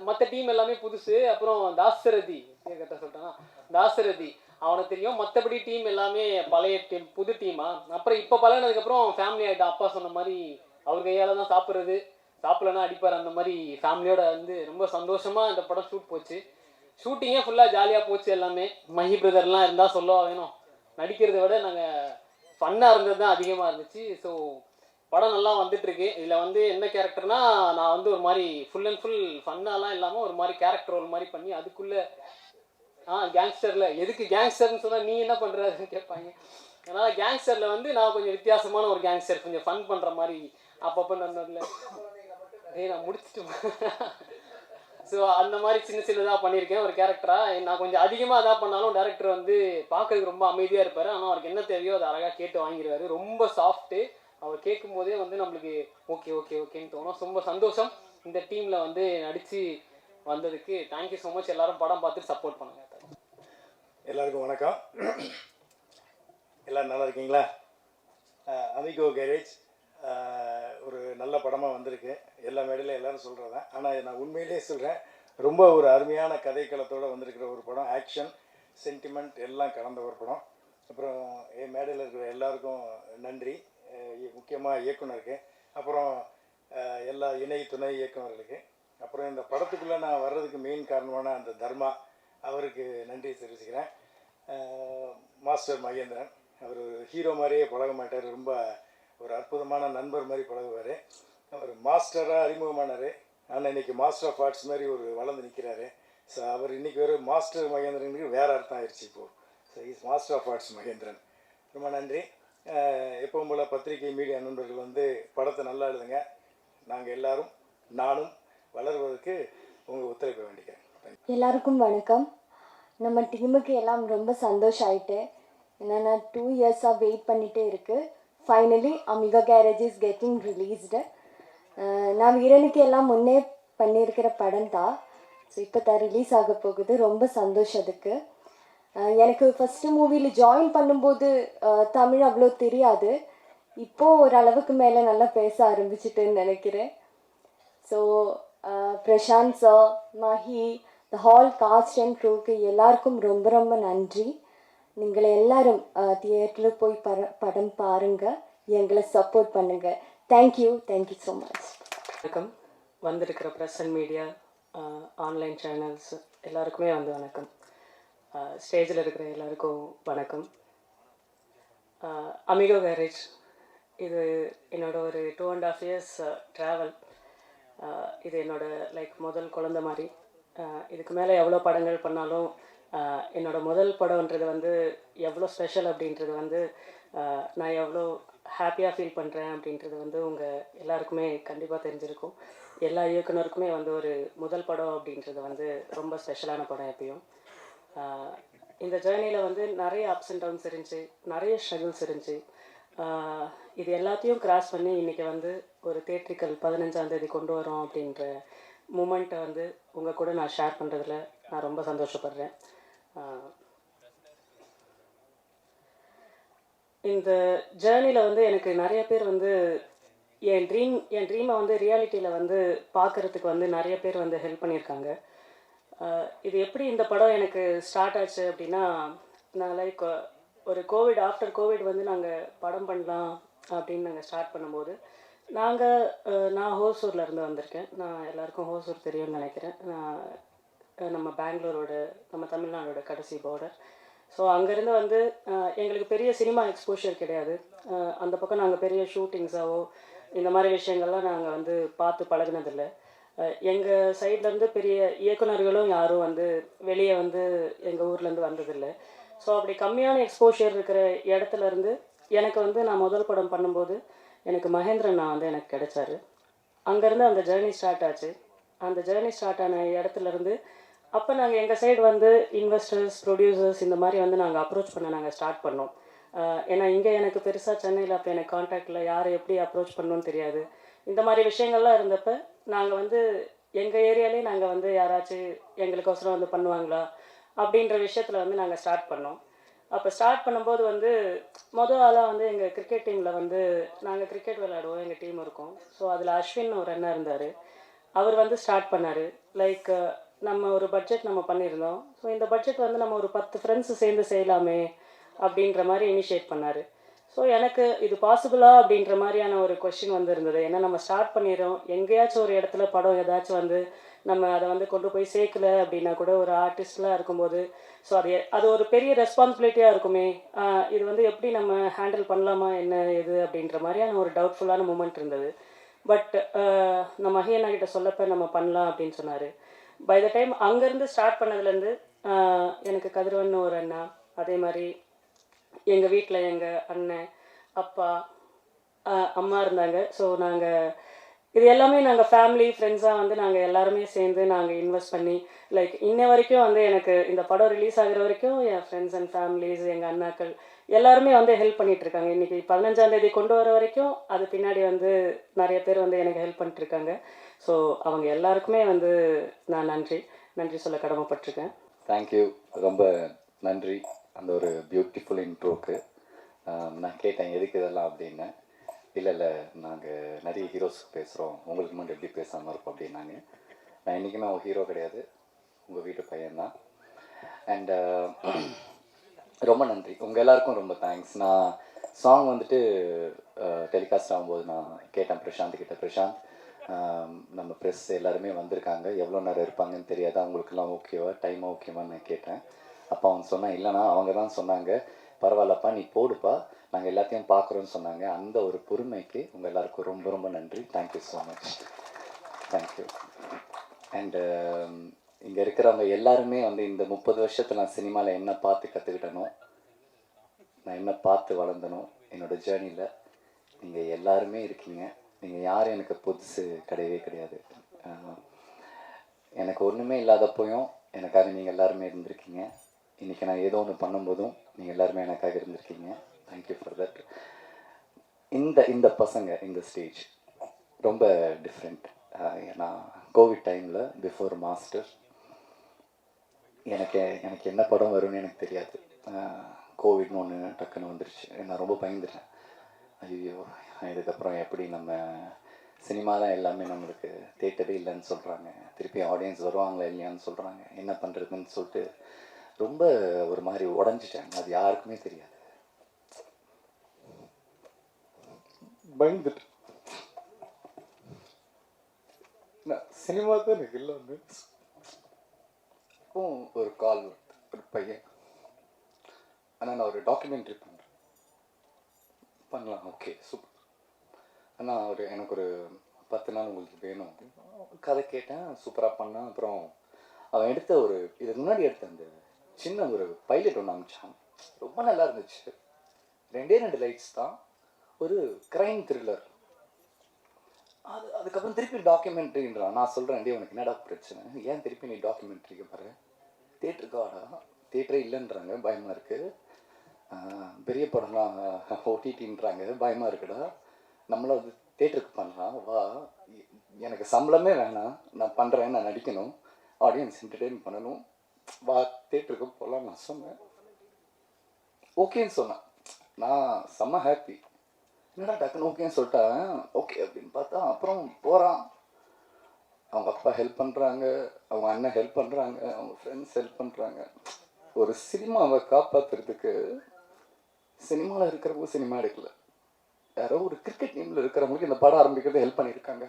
மற்ற டீம் எல்லாமே புதுசு. அப்புறம் தாசரதி கரெக்டாக சொல்லிட்டானா, தாசரதி அவனுக்கு தெரியும். மற்றபடி டீம் எல்லாமே பழைய டீம், புது டீமா. அப்புறம் இப்போ பழகினதுக்கப்புறம் ஃபேமிலி ஆகிட்டா. அப்பா சொன்ன மாதிரி அவர் கையால் தான் சாப்பிட்றது, சாப்பிட்லன்னா அடிப்பார். அந்த மாதிரி ஃபேமிலியோட வந்து ரொம்ப சந்தோஷமாக இந்த படம் ஷூட் போச்சு. ஷூட்டிங்கே ஃபுல்லாக ஜாலியாக போச்சு. எல்லாமே மஹி பிரதர்லாம் இருந்தால் சொல்லவா வேணும். நடிக்கிறத விட நாங்கள் ஃபன்னாக இருந்தது தான் அதிகமாக இருந்துச்சு. ஸோ படம் நல்லா வந்துட்டுருக்கு. இதில் வந்து என்ன கேரக்டர்னா, நான் வந்து ஒரு மாதிரி ஃபுல் அண்ட் ஃபுல் ஃபன்னாலாம் இல்லாமல் ஒரு மாதிரி கேரக்டர் ரோல் மாதிரி பண்ணி அதுக்குள்ளே கேங்ஸ்டரில் எதுக்கு கேங்ஸ்டர்னு சொன்னால் நீ என்ன பண்ணுறதுன்னு கேட்பாங்க. அதனால் கேங்ஸ்டரில் வந்து நான் கொஞ்சம் வித்தியாசமான ஒரு கேங்ஸ்டர், கொஞ்சம் ஃபன் பண்ணுற மாதிரி அப்பப்போ நடந்ததில்ல. நான் முடிச்சுட்டு ஸோ அந்த மாதிரி சின்னதாக பண்ணியிருக்கேன் ஒரு கேரக்டராக. நான் கொஞ்சம் அதிகமாக அதாக பண்ணாலும் டேரக்டர் வந்து பார்க்கறதுக்கு ரொம்ப அமைதியாக இருப்பார். ஆனால் அவருக்கு என்ன தேவையோ அதை அழகாக கேட்டு வாங்கிடுவார். ரொம்ப சாஃப்ட்டு. அவர் கேட்கும் போதே வந்து நம்மளுக்கு ஓகே ஓகே ஓகேன்னு தோணும். ரொம்ப சந்தோஷம் இந்த டீமில் வந்து நடித்து வந்ததுக்கு. Thank you so much. எல்லோரும் படம் பார்த்து சப்போர்ட் பண்ணுங்கள். எல்லாருக்கும் வணக்கம். எல்லோரும் நல்லா இருக்கீங்களா? அமிகோ கேரேஜ் ஒரு நல்ல படமாக வந்திருக்கு. எல்லா மேடையிலும் எல்லோரும் சொல்கிறது தான். ஆனால் நான் உண்மையிலே சொல்கிறேன், ரொம்ப ஒரு அருமையான கதைக்களத்தோடு வந்திருக்கிற ஒரு படம். ஆக்ஷன், சென்டிமெண்ட் எல்லாம் கலந்த ஒரு படம். அப்புறம் என் மேடையில் இருக்கிற எல்லாருக்கும் நன்றி. முக்கியமாக இயக்குனருக்கு, அப்புறம் எல்லா இணை துணை இயக்குனர்களுக்கு, அப்புறம் இந்த படத்துக்குள்ளே நான் வர்றதுக்கு மெயின் காரணமான அந்த தர்மா அவருக்கு நன்றி தெரிவிச்சுக்கிறேன். மாஸ்டர் மகேந்திரன் அவர் ஹீரோ மாதிரியே பழக மாட்டார், ரொம்ப ஒரு அற்புதமான நண்பர் மாதிரி பழகுவார். அவர் மாஸ்டராக அறிமுகமானார், ஆனால் இன்றைக்கி மாஸ்டர் ஆஃப் ஆர்ட்ஸ் மாதிரி ஒரு வளர்ந்து நிற்கிறாரு. ஸோ அவர் இன்றைக்கி வேறு மாஸ்டர் மகேந்திரனுக்கு வேறு அர்த்தம் ஆயிடுச்சு இப்போது. So is master of arts Mahendran. ரொம்ப நன்றி. எப்பவும் போல் பத்திரிகை மீடியா நண்பர்கள் வந்து படத்தை நல்லா எழுதுங்க. நாங்கள் எல்லோரும் நானும் வளர்வதற்கு உங்கள் ஒத்துழைப்பு வேண்டும். எல்லாருக்கும் வணக்கம். நம்ம டீமுக்கு எல்லாம் ரொம்ப சந்தோஷம் ஆயிட்டு. ஏன்னா நான் 2 இயர்ஸாக வெயிட் பண்ணிகிட்டே இருக்கு. Finally amigo garage is getting released. நான் வீரனுக்கு எல்லாம் முன்னே பண்ணியிருக்கிற படம் தான். ஸோ இப்போ தான் ரிலீஸ் ஆக போகுது. ரொம்ப சந்தோஷம் அதுக்கு. எனக்கு ஃபஸ்ட்டு மூவியில் ஜாயின் பண்ணும்போது தமிழ் அவ்வளோ தெரியாது. இப்போது ஓரளவுக்கு மேலே நல்லா பேச ஆரம்பிச்சிட்டுன்னு நினைக்கிறேன். So Prashanth sir, Mahi, the whole cast and க்ரூக்கு எல்லாருக்கும் ரொம்ப ரொம்ப நன்றி. நீங்கள் எல்லாரும் தியேட்டரில் போய் படம் பாருங்கள், எங்களை சப்போர்ட் பண்ணுங்கள். Thank you so much. வணக்கம். வந்திருக்கிற press and media, online channels எல்லாருக்குமே வணக்கம். ஸ்டேஜில் இருக்கிற எல்லாருக்கும் வணக்கம். அமிகோ கேரேஜ் இது என்னோட ஒரு 2.5 இயர்ஸ் ட்ராவல். இது என்னோட முதல் குழந்த மாதிரி. இதுக்கு மேலே எவ்வளோ படங்கள் பண்ணாலும் என்னோட முதல் படம்ன்றது எவ்வளோ ஸ்பெஷல் அப்படின்றது நான் எவ்வளோ ஹாப்பியாக ஃபீல் பண்ணுறேன் அப்படின்றது உங்கள் எல்லாருக்குமே கண்டிப்பாக தெரிஞ்சிருக்கும். எல்லா இயக்குனருக்குமே ஒரு முதல் படம் அப்படின்றது ரொம்ப ஸ்பெஷலான படம் எப்பயும். இந்த ஜேர்னியில் நிறைய அப்ஸ் அண்ட் டவுன்ஸ் இருந்துச்சு, நிறைய ஸ்ட்ரகிள்ஸ் இருந்துச்சு. இது எல்லாத்தையும் கிராஸ் பண்ணி இன்றைக்கி ஒரு தேட்ரிக்கல் 15ஆம் தேதி கொண்டு வரோம் அப்படின்ற மூமெண்ட்டை உங்கள் கூட நான் ஷேர் பண்ணுறதுல நான் ரொம்ப சந்தோஷப்படுறேன். இந்த ஜேர்னியில் எனக்கு நிறைய பேர் என் ட்ரீமை ரியாலிட்டியில் பார்க்குறதுக்கு நிறைய பேர் ஹெல்ப் பண்ணியிருக்காங்க. இது எப்படி இந்த படம் எனக்கு ஸ்டார்ட் ஆச்சு அப்படின்னா, நான் ஒரு ஆஃப்டர் கோவிட் நாங்கள் படம் பண்ணலாம் அப்படின்னு நாங்கள் ஸ்டார்ட் பண்ணும்போது, நான் ஹோசூரில் இருந்து வந்திருக்கேன். நான் எல்லாருக்கும் ஹோசூர் தெரியும்னு நினைக்கிறேன். நம்ம பெங்களூரோட, நம்ம தமிழ்நாடோட கடைசி பார்டர். ஸோ அங்கேருந்து எங்களுக்கு பெரிய சினிமா எக்ஸ்போஷர் கிடையாது. அந்த பக்கம் நாங்கள் பெரிய ஷூட்டிங்ஸாவோ இந்த மாதிரி விஷயங்கள்லாம் நாங்கள் பார்த்து பழகினதில்லை. எங்கள் சைட்லேருந்து பெரிய இயக்குநர்களும் யாரும் வெளியே எங்கள் ஊர்லேருந்து வந்ததில்லை. ஸோ அப்படி கம்மியான எக்ஸ்போஷர் இருக்கிற இடத்துலேருந்து எனக்கு நான் முதல் படம் பண்ணும்போது எனக்கு மகேந்திரன் எனக்கு கிடைச்சாரு. அங்கேருந்து அந்த ஜேர்னி ஸ்டார்ட் ஆச்சு. அந்த ஜேர்னி ஸ்டார்ட் ஆன இடத்துலேருந்து அப்போ நாங்கள் எங்கள் சைடு இன்வெஸ்டர்ஸ், ப்ரொடியூசர்ஸ் இந்த மாதிரி நாங்கள் அப்ரோச் பண்ண நாங்கள் ஸ்டார்ட் பண்ணோம். ஏன்னா இங்கே எனக்கு பெருசாக சென்னையில் அப்போ எனக்கு கான்டாக்டில் யாரை எப்படி அப்ரோச் பண்ணணும்னு தெரியாது. இந்த மாதிரி விஷயங்கள்லாம் இருந்தப்போ நாங்கள் எங்கள் ஏரியாலே நாங்கள் யாராச்சும் எங்களுக்கோசரம் பண்ணுவாங்களா அப்படின்ற விஷயத்தில் நாங்கள் ஸ்டார்ட் பண்ணோம். அப்போ ஸ்டார்ட் பண்ணும்போது மொதல் ஆளாக எங்கள் கிரிக்கெட் டீமில் நாங்கள் கிரிக்கெட் விளையாடுவோம், எங்கள் டீம் இருக்கும். ஸோ அதில் அஸ்வின் ஒரு அண்ணா இருந்தார். அவர் ஸ்டார்ட் பண்ணார். நம்ம ஒரு பட்ஜெட் நம்ம பண்ணியிருந்தோம். ஸோ இந்த பட்ஜெட் நம்ம ஒரு 10 ஃப்ரெண்ட்ஸு சேர்ந்து செய்யலாமே அப்படின்ற மாதிரி இனிஷியேட் பண்ணார். ஸோ எனக்கு இது பாசிபிளா அப்படின்ற மாதிரியான ஒரு கொஸ்டின் இருந்தது. ஏன்னா நம்ம ஸ்டார்ட் பண்ணிடுறோம், எங்கேயாச்சும் ஒரு இடத்துல படம் ஏதாச்சும் நம்ம அதை கொண்டு போய் சேர்க்கல அப்படின்னா கூட ஒரு ஆர்டிஸ்ட்லாம் இருக்கும்போது ஸோ அது ஒரு பெரிய ரெஸ்பான்சிபிலிட்டியாக இருக்குமே, இது எப்படி நம்ம ஹேண்டில் பண்ணலாமா என்ன எது அப்படின்ற மாதிரியான ஒரு டவுட்ஃபுல்லான மூமெண்ட் இருந்தது. பட் நம்ம மஹியண்ணா கிட்ட சொல்லப்போ நம்ம பண்ணலாம் அப்படின்னு சொன்னார். பை த டைம் அங்கேருந்து ஸ்டார்ட் பண்ணதுலேருந்து எனக்கு கதிரவன் ஒரு அண்ணா, அதே மாதிரி எங்கள் வீட்டில் எங்கள் அண்ணன், அப்பா, அம்மா இருந்தாங்க. ஸோ நாங்கள் இது எல்லாமே நாங்கள் ஃபேமிலி ஃப்ரெண்ட்ஸாக நாங்கள் எல்லாருமே சேர்ந்து நாங்கள் இன்வெஸ்ட் பண்ணி இன்ன வரைக்கும் எனக்கு இந்த படம் ரிலீஸ் ஆகிற வரைக்கும் என் ஃப்ரெண்ட்ஸ் அண்ட் ஃபேமிலிஸ், எங்கள் அண்ணாக்கள் எல்லாருமே ஹெல்ப் பண்ணிகிட்ருக்காங்க. இன்றைக்கி 15ஆம் தேதி கொண்டு வர வரைக்கும் அது பின்னாடி நிறைய பேர் எனக்கு ஹெல்ப் பண்ணிட்டுருக்காங்க. ஸோ அவங்க எல்லாருக்குமே நான் நன்றி சொல்ல கடமைப்பட்டிருக்கேன். தேங்க்யூ, ரொம்ப நன்றி. அந்த ஒரு பியூட்டிஃபுல் இன்ட்ரோக்கு நான் கேட்டேன் எதுக்கு இதெல்லாம் அப்படின்னு. இல்லை நாங்கள் நிறைய ஹீரோஸ் பேசுகிறோம், உங்களுக்கு முன்னாடி எப்படி பேசாமல் இருப்போம் அப்படின்னாங்க. நான் என்றைக்குமே ஒரு ஹீரோ கிடையாது, உங்கள் வீட்டு பையன்தான். அண்டு ரொம்ப நன்றி, உங்கள் எல்லாருக்கும் ரொம்ப தேங்க்ஸ். நான் சாங் டெலிகாஸ்ட் ஆகும்போது நான் கேட்டேன் பிரசாந்த் கிட்ட, பிரசாந்த் நம்ம ப்ரெஸ் எல்லாருமே வந்திருக்காங்க, எவ்வளோ நேரம் இருப்பாங்கன்னு தெரியாது, அவங்களுக்கெல்லாம் ஓகேவா, டைம் ஓகேவான்னு நான் கேட்டேன். அப்போ அவங்க சொன்னான், இல்லைனா அவங்க தான் சொன்னாங்க, பரவாயில்லப்பா நீ போடுப்பா, நாங்கள் எல்லாத்தையும் பார்க்குறோன்னு சொன்னாங்க. அந்த ஒரு பொறுமைக்கு உங்கள் எல்லாருக்கும் ரொம்ப ரொம்ப நன்றி. Thank you so much, thank you. And இங்கே இருக்கிறவங்க எல்லாருமே இந்த 30 வருஷத்தில் நான் சினிமாவில் என்ன பார்த்து கற்றுக்கிட்டனோ, நான் என்ன பார்த்து வளர்ந்தனோ, என்னோடய ஜேர்னியில் நீங்கள் எல்லாருமே இருக்கீங்க. நீங்கள் யாரும் எனக்கு புதுசு கிடையவே கிடையாது. எனக்கு ஒன்றுமே இல்லாதப்போயும் எனக்காக நீங்கள் எல்லாருமே இருந்திருக்கீங்க. இன்றைக்கி நான் ஏதோ ஒன்று பண்ணும்போதும் நீங்கள் எல்லாருமே எனக்காக இருந்திருக்கீங்க. Thank you for that. இந்த பசங்க இந்த ஸ்டேஜ் ரொம்ப டிஃப்ரெண்ட். ஏன்னா கோவிட் டைமில் பிஃபோர் மாஸ்டர் எனக்கு என்ன படம் வரும்னு எனக்கு தெரியாது. கோவிட்னு ஒன்று டக்குன்னு வந்துருச்சு. நான் ரொம்ப பயந்துட்டேன். ஐயோ, இதுக்கப்புறம் எப்படி நம்ம சினிமா தான் எல்லாமே நம்மளுக்கு தேட்டரே இல்லைன்னு சொல்கிறாங்க, திருப்பி ஆடியன்ஸ் வருவாங்களா இல்லையான்னு சொல்கிறாங்க, என்ன பண்ணுறதுன்னு சொல்லிட்டு ரொம்ப ஒரு மாதிரி உடஞ்சிட்டேன். அது யாருக்குமே தெரியாது. பயந்துட்டு நான் சினிமா தான் எனக்கு இல்லை. இப்போ ஒரு கால் ஒரு பையன், ஆனால் நான் ஒரு டாக்குமெண்ட்ரி பண்ணலாம். Okay, super. ஆனால் எனக்கு ஒரு 10 நாள் உங்களுக்கு வேணும் அப்படின்னு கதை கேட்டேன். சூப்பராக பண்ணேன். அப்புறம் அவன் எடுத்த இதுக்கு முன்னாடி எடுத்த அந்த சின்ன ஒரு பைலட் ஒன்று அமிச்சான். ரொம்ப நல்லா இருந்துச்சு. 2 லைட்ஸ் தான். ஒரு க்ரைம் த்ரில்லர். அதுக்கப்புறம் திருப்பி டாக்குமெண்ட்ரின்றான். நான் சொல்கிறேன், உனக்கு என்னடா பிரச்சனை, ஏன் திருப்பி நீ டாக்குமெண்ட்ரிக்கு பாரு, தேட்டருக்கு வாடா. தேட்டரே இல்லைன்றாங்க, பயமாக இருக்குது. பெரிய படம்லாம் ஓடிடின்றாங்க, பயமாக இருக்குடா. நம்மளும் அது தேட்டருக்கு பண்ணலாம், வா. எனக்கு சம்பளமே வேணாம், நான் பண்ணுறேன், நான் நடிக்கணும், ஆடியன்ஸ் என்டர்டெயின் பண்ணணும், வா தேட்டருக்கு போகலாம் நான் சொன்னேன். ஓகேன்னு சொன்னேன். நான் செம்ம ஹாப்பி. என்னடா டக்குன்னு ஓகேன்னு சொல்லிட்டேன். ஓகே அப்படின்னு பார்த்தா அப்புறம் போகிறான். அவங்க அப்பா ஹெல்ப் பண்ணுறாங்க, அவங்க அண்ணன் ஹெல்ப் பண்ணுறாங்க, அவங்க ஃப்ரெண்ட்ஸ் ஹெல்ப் பண்ணுறாங்க. ஒரு சினிமாவை காப்பாற்றுறதுக்கு சினிமாவில் இருக்கிறவங்க சினிமா எடுக்கல, யாரோ ஒரு கிரிக்கெட் டீமில் இருக்கிறவங்களுக்கு இந்த படம் ஆரம்பிக்கிறது ஹெல்ப் பண்ணியிருக்காங்க.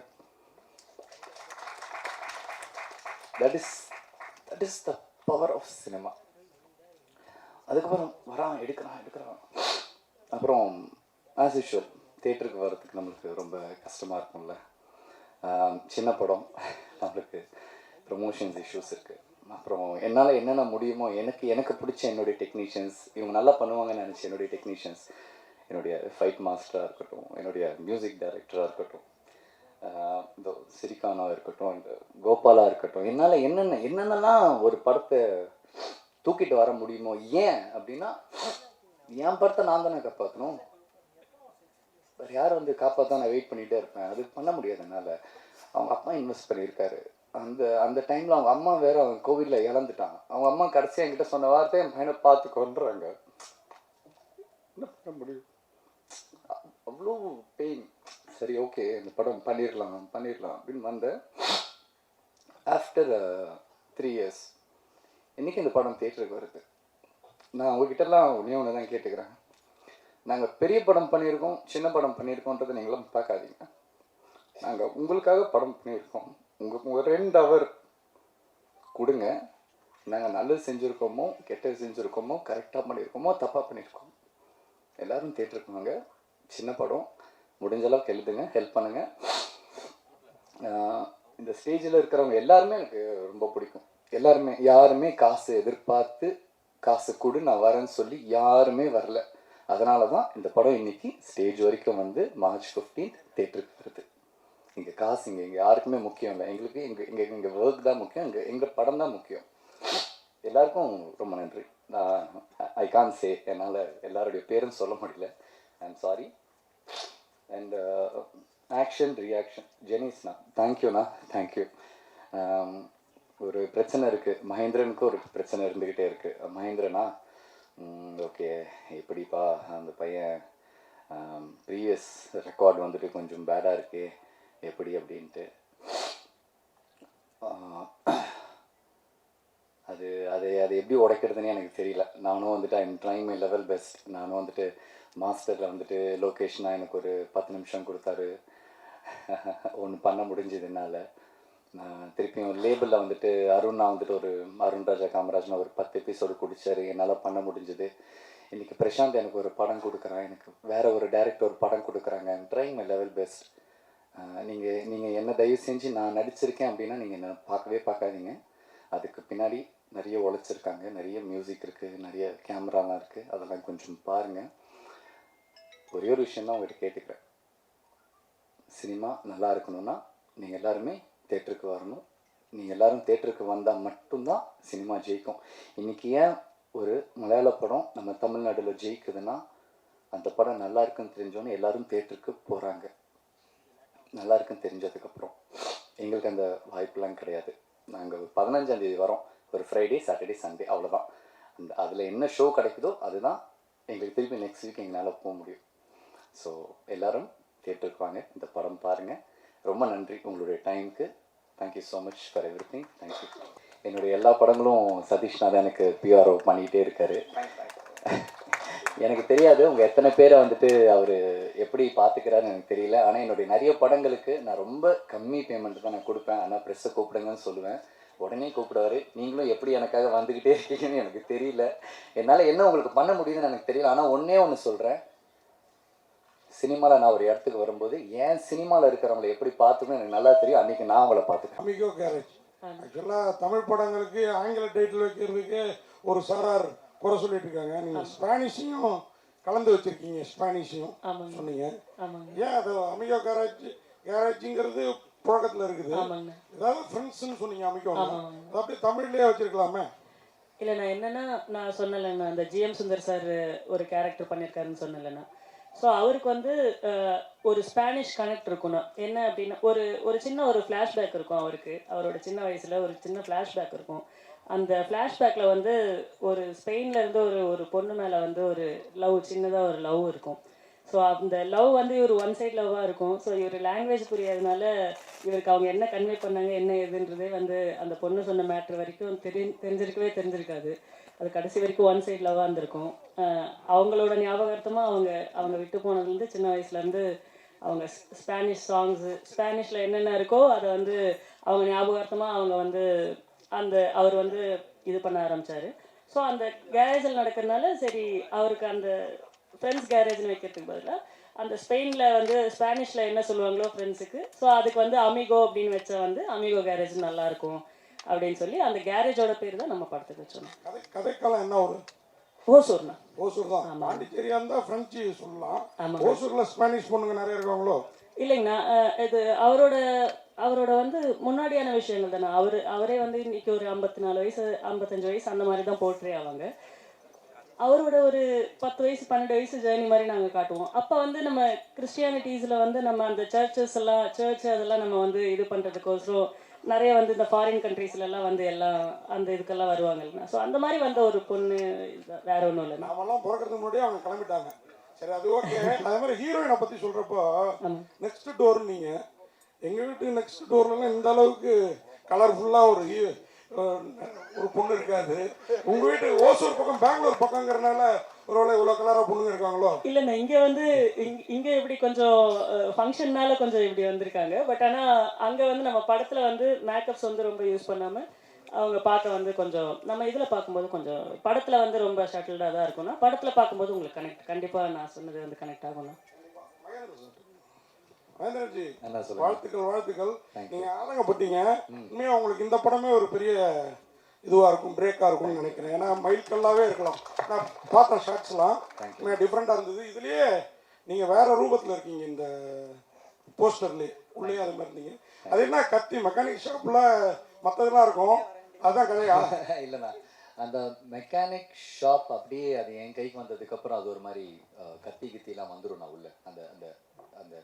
That is the power of cinema. அதுக்கப்புறம் வரான், எடுக்கிறான். அப்புறம் ஆஸ் யூஷுவல் தேட்டருக்கு வர்றதுக்கு நம்மளுக்கு ரொம்ப கஷ்டமாக இருக்கும்ல. சின்ன படம், நம்மளுக்கு ப்ரொமோஷன்ஸ் இஷ்யூஸ் இருக்குது. அப்புறம் என்னால் என்னென்ன முடியுமோ எனக்கு பிடிச்ச என்னுடைய டெக்னீஷியன்ஸ், இவங்க நல்லா பண்ணுவாங்கன்னு நினச்சி என்னுடைய டெக்னீஷியன்ஸ், என்னுடைய ஃபைட் மாஸ்டராக இருக்கட்டும், என்னுடைய மியூசிக் டைரக்டராக இருக்கட்டும், இந்த சிரிகானாக இருக்கட்டும், இந்த கோபாலாக இருக்கட்டும், என்னால் என்னென்னலாம் ஒரு படத்தை தூக்கிட்டு வர முடியுமோ. ஏன் அப்படின்னா என் படத்தை நான் தானே காப்பாற்றணும், வேறு யார் காப்பாற்ற நான் வெயிட் பண்ணிகிட்டே இருப்பேன். அது பண்ண முடியாது என்னால். அவங்க அப்பா இன்வெஸ்ட் பண்ணியிருக்காரு. அந்த டைமில் அவங்க அம்மா வேறு அவன் கோவிலில் இழந்துட்டான். அவங்க அம்மா கடைசியாக என்கிட்ட சொன்ன வார்த்தை, என் பையனை பார்த்து கொண்டுறாங்க. என்ன பண்ண முடியும், அவ்வளோ பெயின். சரி, ஓகே, இந்த படம் பண்ணிடலாம் அப்படின்னு வந்தேன். ஆஃப்டர் 3 years இன்றைக்கி இந்த படம் தேட்டருக்கு வருது. நான் உங்ககிட்டலாம் ஒன்று தான் கேட்டுக்கிறேன். நாங்கள் பெரிய படம் பண்ணியிருக்கோம், சின்ன படம் பண்ணியிருக்கோன்றதை நீங்களும் பார்க்காதீங்க. நாங்கள் உங்களுக்காக படம் பண்ணியிருக்கோம். உங்கள் 2 hour கொடுங்க. நாங்கள் நல்லது செஞ்சுருக்கோமோ கெட்டது செஞ்சுருக்கோமோ, கரெக்டாக பண்ணியிருக்கோமோ தப்பாக பண்ணியிருக்கோம், எல்லோரும் தேட்டருக்கு வாங்க. சின்ன படம், முடிஞ்ச அளவுக்கு எழுதுங்க, ஹெல்ப் பண்ணுங்கள். இந்த ஸ்டேஜில் இருக்கிறவங்க எல்லாருமே எனக்கு ரொம்ப பிடிக்கும். யாருமே காசு எதிர்பார்த்து காசு கொடு நான் வரேன்னு சொல்லி யாருமே வரல. அதனால தான் இந்த படம் இன்றைக்கி ஸ்டேஜ் வரைக்கும் வந்து March 15th தேட்டருக்கு வருது. இங்கே காசு இங்கே யாருக்குமே முக்கியம் இல்லை. எங்களுக்கு எங்கள் ஒர்க் தான் முக்கியம், எங்கள் படம் தான் முக்கியம். எல்லாருக்கும் ரொம்ப நன்றி. நான் ஐ கான் சே, என்னால் எல்லாருடைய பேரும் சொல்ல முடியல, I am sorry. And action reaction ஜெனிஸ்ண்ணா, தேங்க்யூண்ணா, தேங்க்யூ. ஒரு பிரச்சனை இருக்குது, மகேந்திரனுக்கு ஒரு பிரச்சனை இருந்துக்கிட்டே இருக்குது. மகேந்திரனா, ஓகே, எப்படிப்பா அந்த பையன் ப்ரீவியஸ் ரெக்கார்ட் வந்துட்டு கொஞ்சம் பேடாக இருக்கு, எப்படி அப்படின்ட்டு. அது அது அது எப்படி உடைக்கிறதுனே எனக்கு தெரியல. நானும் வந்துட்டு I am trying my level best. நானும் வந்துட்டு மாஸ்டரில் வந்துட்டு லொக்கேஷனாக எனக்கு ஒரு 10 நிமிஷம் கொடுத்தாரு, ஒன்று பண்ண முடிஞ்சது என்னால். நான் திருப்பியும் லேபிளில் வந்துட்டு அருணா வந்துட்டு அருண் ராஜா காமராஜ்னு ஒரு 10 எபிசோடு குடித்தார், என்னால் பண்ண முடிஞ்சது. இன்றைக்கி பிரசாந்த் எனக்கு ஒரு படம் கொடுக்குறான், எனக்கு வேறு ஒரு டைரக்டர் ஒரு படம் கொடுக்குறாங்க. I am trying my level best. நீங்கள் என்ன தயவு செஞ்சு நான் நடிச்சிருக்கேன் அப்படின்னா நீங்கள் என்ன பார்க்காதீங்க. அதுக்கு பின்னாடி நிறைய உழைச்சிருக்காங்க, நிறைய மியூசிக் இருக்குது, நிறைய கேமராலாம் இருக்குது, அதெல்லாம் கொஞ்சம் பாருங்கள். ஒரே ஒரு விஷயந்தான் உங்கள்கிட்ட கேட்டுக்கிறேன், சினிமா நல்லா இருக்கணும்னா நீங்கள் எல்லாருமே தேட்டருக்கு வரணும். நீங்கள் எல்லோரும் தேட்டருக்கு வந்தால் மட்டும்தான் சினிமா ஜெயிக்கும். இன்றைக்கி ஏன் ஒரு மலையாள படம் நம்ம தமிழ்நாட்டில் ஜெயிக்குதுன்னா அந்த படம் நல்லா இருக்குன்னு தெரிஞ்சோன்னே எல்லோரும் தேட்டருக்கு போகிறாங்க. நல்லா இருக்குன்னு தெரிஞ்சதுக்கப்புறம் எங்களுக்கு அந்த வாய்ப்பெலாம் கிடையாது. நாங்கள் 15ஆம் தேதி வரோம், ஒரு ஃப்ரைடே சாட்டர்டே சண்டே, அவ்வளோதான். அதில் என்ன ஷோ கிடைக்குதோ அதுதான் எங்களுக்கு திருப்பி நெக்ஸ்ட் வீக் எங்களால் போக முடியும். ஸோ எல்லோரும் தேட்டருக்கு வாங்க, இந்த படம் பாருங்கள். ரொம்ப நன்றி உங்களுடைய டைமுக்கு. Thank you so much for every thing. Thank you. என்னுடைய எல்லா படங்களும் சதீஷ்னா தான் எனக்கு பிஆர்ஓ பண்ணிக்கிட்டே இருக்கார். எனக்கு தெரியாது உங்கள் எத்தனை பேரை வந்துட்டு அவர் எப்படி பார்த்துக்கிறாருன்னு எனக்கு தெரியல. ஆனால் என்னுடைய நிறைய படங்களுக்கு நான் ரொம்ப கம்மி பேமெண்ட் தான் நான் கொடுப்பேன். ஆனால் ப்ரெஸ்ஸை கூப்பிடுங்கன்னு சொல்லுவேன், உடனே கூப்பிடுவார். நீங்களும் எப்படி எனக்காக வந்துக்கிட்டே இருக்கீங்கன்னு எனக்கு தெரியல. என்னால் என்ன உங்களுக்கு பண்ண முடியுதுன்னு எனக்கு தெரியல. ஆனால் ஒன்று சொல்கிறேன், சினிமாவில் நான் ஒரு இடத்துக்கு வரும்போது என் சினிமாவில் இருக்கிறவங்களை எப்படி பார்த்துக்கணும் எனக்கு நல்லா தெரியும். அன்றைக்கி நான் அவங்கள பார்த்துக்கேன். அமிகோ கேரேஜ் ஆக்சுவலாக தமிழ் படங்களுக்கு ஆங்கில டைட்டில் வைக்கிறதுக்கு ஒரு சாரார் குறை சொல்லிட்டு இருக்காங்க. நீங்கள் ஸ்பானிஷையும் கலந்து வச்சுருக்கீங்க, ஸ்பானிஷையும் சொன்னீங்க. ஏன் அது அமிகோ கேரேஜுங்கிறது புழக்கத்தில் இருக்குது, ஏதாவது ஃப்ரெண்ட்ஸ்ன்னு சொன்னீங்க அமிகோ, அது அப்படியே தமிழ்லேயே வச்சுருக்கலாமே? இல்லை, நான் என்னென்னா நான் சொன்னலைண்ணா, அந்த ஜிஎம் சுந்தர் சார் ஒரு கேரக்டர் பண்ணியிருக்காருன்னு சொன்னலைண்ணா. ஸோ அவருக்கு வந்து ஒரு ஸ்பானிஷ் கனெக்ட் இருக்கணும். என்ன அப்படின்னா ஒரு சின்ன ஒரு ஃப்ளாஷ்பேக் இருக்கும் அவருக்கு. அவரோட சின்ன வயசில் ஒரு சின்ன ஃப்ளாஷ்பேக் இருக்கும். அந்த ஃப்ளாஷ்பேக்கில் வந்து ஒரு ஸ்பெயின்லேருந்து ஒரு பொண்ணு மேலே வந்து ஒரு லவ், சின்னதாக ஒரு லவ் இருக்கும். ஸோ அந்த லவ் வந்து இவர் ஒன் சைட் லவ்வாக இருக்கும். ஸோ இவர் லாங்குவேஜ் புரியாதனால இவருக்கு அவங்க என்ன கன்வே பண்ணாங்க என்ன ஏதுன்றதே வந்து அந்த பொண்ணு சொன்ன மேட்ரு வரைக்கும் தெரிஞ்சிருக்காது. அது கடைசி வரைக்கும் ஒன் சைட் லவ்வாக இருந்திருக்கும். அவங்களோட ஞாபகார்த்தமாக அவங்க விட்டு போனதுலேருந்து சின்ன வயசுலேருந்து அவங்க ஸ்பானிஷ் சாங்ஸு, ஸ்பானிஷில் என்னென்ன இருக்கோ அதை வந்து அவங்க ஞாபகார்த்தமாக அவங்க வந்து அவர் வந்து இது பண்ண ஆரம்பித்தார். ஸோ அந்த கேரேஜில் நடக்கிறதுனால சரி அவருக்கு அந்த ஃப்ரெண்ட்ஸ் கேரேஜ்னு வைக்கிறதுக்கு பதிலாக அந்த ஸ்பெயினில் வந்து ஸ்பானிஷில் என்ன சொல்லுவாங்களோ ஃப்ரெண்ட்ஸுக்கு, ஸோ அதுக்கு வந்து அமிகோ அப்படின்னு வச்சா வந்து அமிகோ கேரேஜ் நல்லாயிருக்கும் அப்படின்னு சொல்லி அந்த கேரேஜோட பேர் தான் நம்ம படத்துக்கு வச்சோம். கதைக்காலம் என்ன ஒரு ஓசூர்ண்ணா? ஓசூர் தான். பாண்டிச்சேரியா இருந்தால் ஃப்ரெஞ்சு சொல்லலாம். ஓசூரில் ஸ்பானிஷ் பொண்ணுங்க நிறைய இருக்காங்களோ? இல்லைங்கண்ணா, இது அவரோட வந்து முன்னாடியான விஷயங்கள் தானே. அவரே வந்து இன்னைக்கு ஒரு 54 வயசு 55 வயசு அந்த மாதிரி தான் போர்ட்ரே ஆவாங்க. அவரோட ஒரு 10 வயசு 12 வயசு ஜேர்னி மாதிரி நாங்கள் காட்டுவோம். அப்போ வந்து நம்ம கிறிஸ்டியானிட்டிஸில் வந்து நம்ம அந்த சர்ச் அதெல்லாம் நம்ம வந்து இது பண்ணுறதுக்கோசரம் நிறைய வந்து இந்த ஃபாரின் கண்ட்ரீஸ்லாம் வந்து எல்லாம் அந்த இதுக்கெல்லாம் வருவாங்க இல்லைன்னா. ஸோ அந்த மாதிரி வந்த ஒரு பொண்ணு, வேற ஒன்றும் இல்லை. நாமெல்லாம் பிறக்கிறதுக்கு முன்னாடியே அவங்க கிளம்பிட்டாங்க. சரி, அது ஓகே. அதே மாதிரி ஹீரோயினை பற்றி சொல்கிறப்போ நெக்ஸ்ட் டோர், நீங்கள் எங்கள் வீட்டு நெக்ஸ்ட் டோர்லாம் இந்த அளவுக்கு கலர்ஃபுல்லாக ஒரு பொண்ணு இருக்காது. உங்கள் வீட்டு ஓசூர் பக்கம் பெங்களூர் பக்கங்கிறனால ஒருவேளை இவ்வளோ கலராக பொண்ணுங்க இருக்காங்களோ? இல்லைண்ணா, இங்கே வந்து இங்கே இப்படி கொஞ்சம் ஃபங்க்ஷன்னால கொஞ்சம் இப்படி வந்திருக்காங்க. பட் ஆனால் அங்கே வந்து நம்ம படத்தில் வந்து மேக்கப்ஸ் வந்து ரொம்ப யூஸ் பண்ணாமல் அவங்க பார்க்க வந்து கொஞ்சம் நம்ம இதில் பார்க்கும்போது கொஞ்சம் படத்தில் வந்து ரொம்ப ஷட்டில்டாக தான் இருக்கும்னா, படத்தில் பார்க்கும்போது உங்களுக்கு கண்டிப்பாக நான் சொன்னது வந்து கனெக்ட் ஆகும்ண்ணா. மகேந்திரன்ஜி, வாழ்த்துக்கள். நீங்கள் ஆதங்கப்பட்டீங்க. உண்மையாக உங்களுக்கு இந்த படமே ஒரு பெரிய இதுவாக இருக்கும், பிரேக்காக இருக்கும்னு நினைக்கிறேன். ஏன்னா மைல்கல்லாகவே இருக்கலாம். நான் பார்த்தேன் ஷார்ட்ஸ்லாம் டிஃப்ரெண்ட்டாக இருந்தது. இதுலேயே நீங்கள் வேறு ரூபத்தில் இருக்கீங்க. இந்த போஸ்டர்லேயே உள்ளே அது மாதிரி இருந்தீங்க. அது என்ன கத்தி மெக்கானிக் ஷாப்பில் மற்றதெல்லாம் இருக்கும், அதுதான் கதையா? இல்லைண்ணா, அந்த மெக்கானிக் ஷாப் அப்படியே அது என் கைக்கு வந்ததுக்கப்புறம் அது ஒரு மாதிரி கத்திலாம் வந்துடும். நான் உள்ள அந்த அந்த அந்த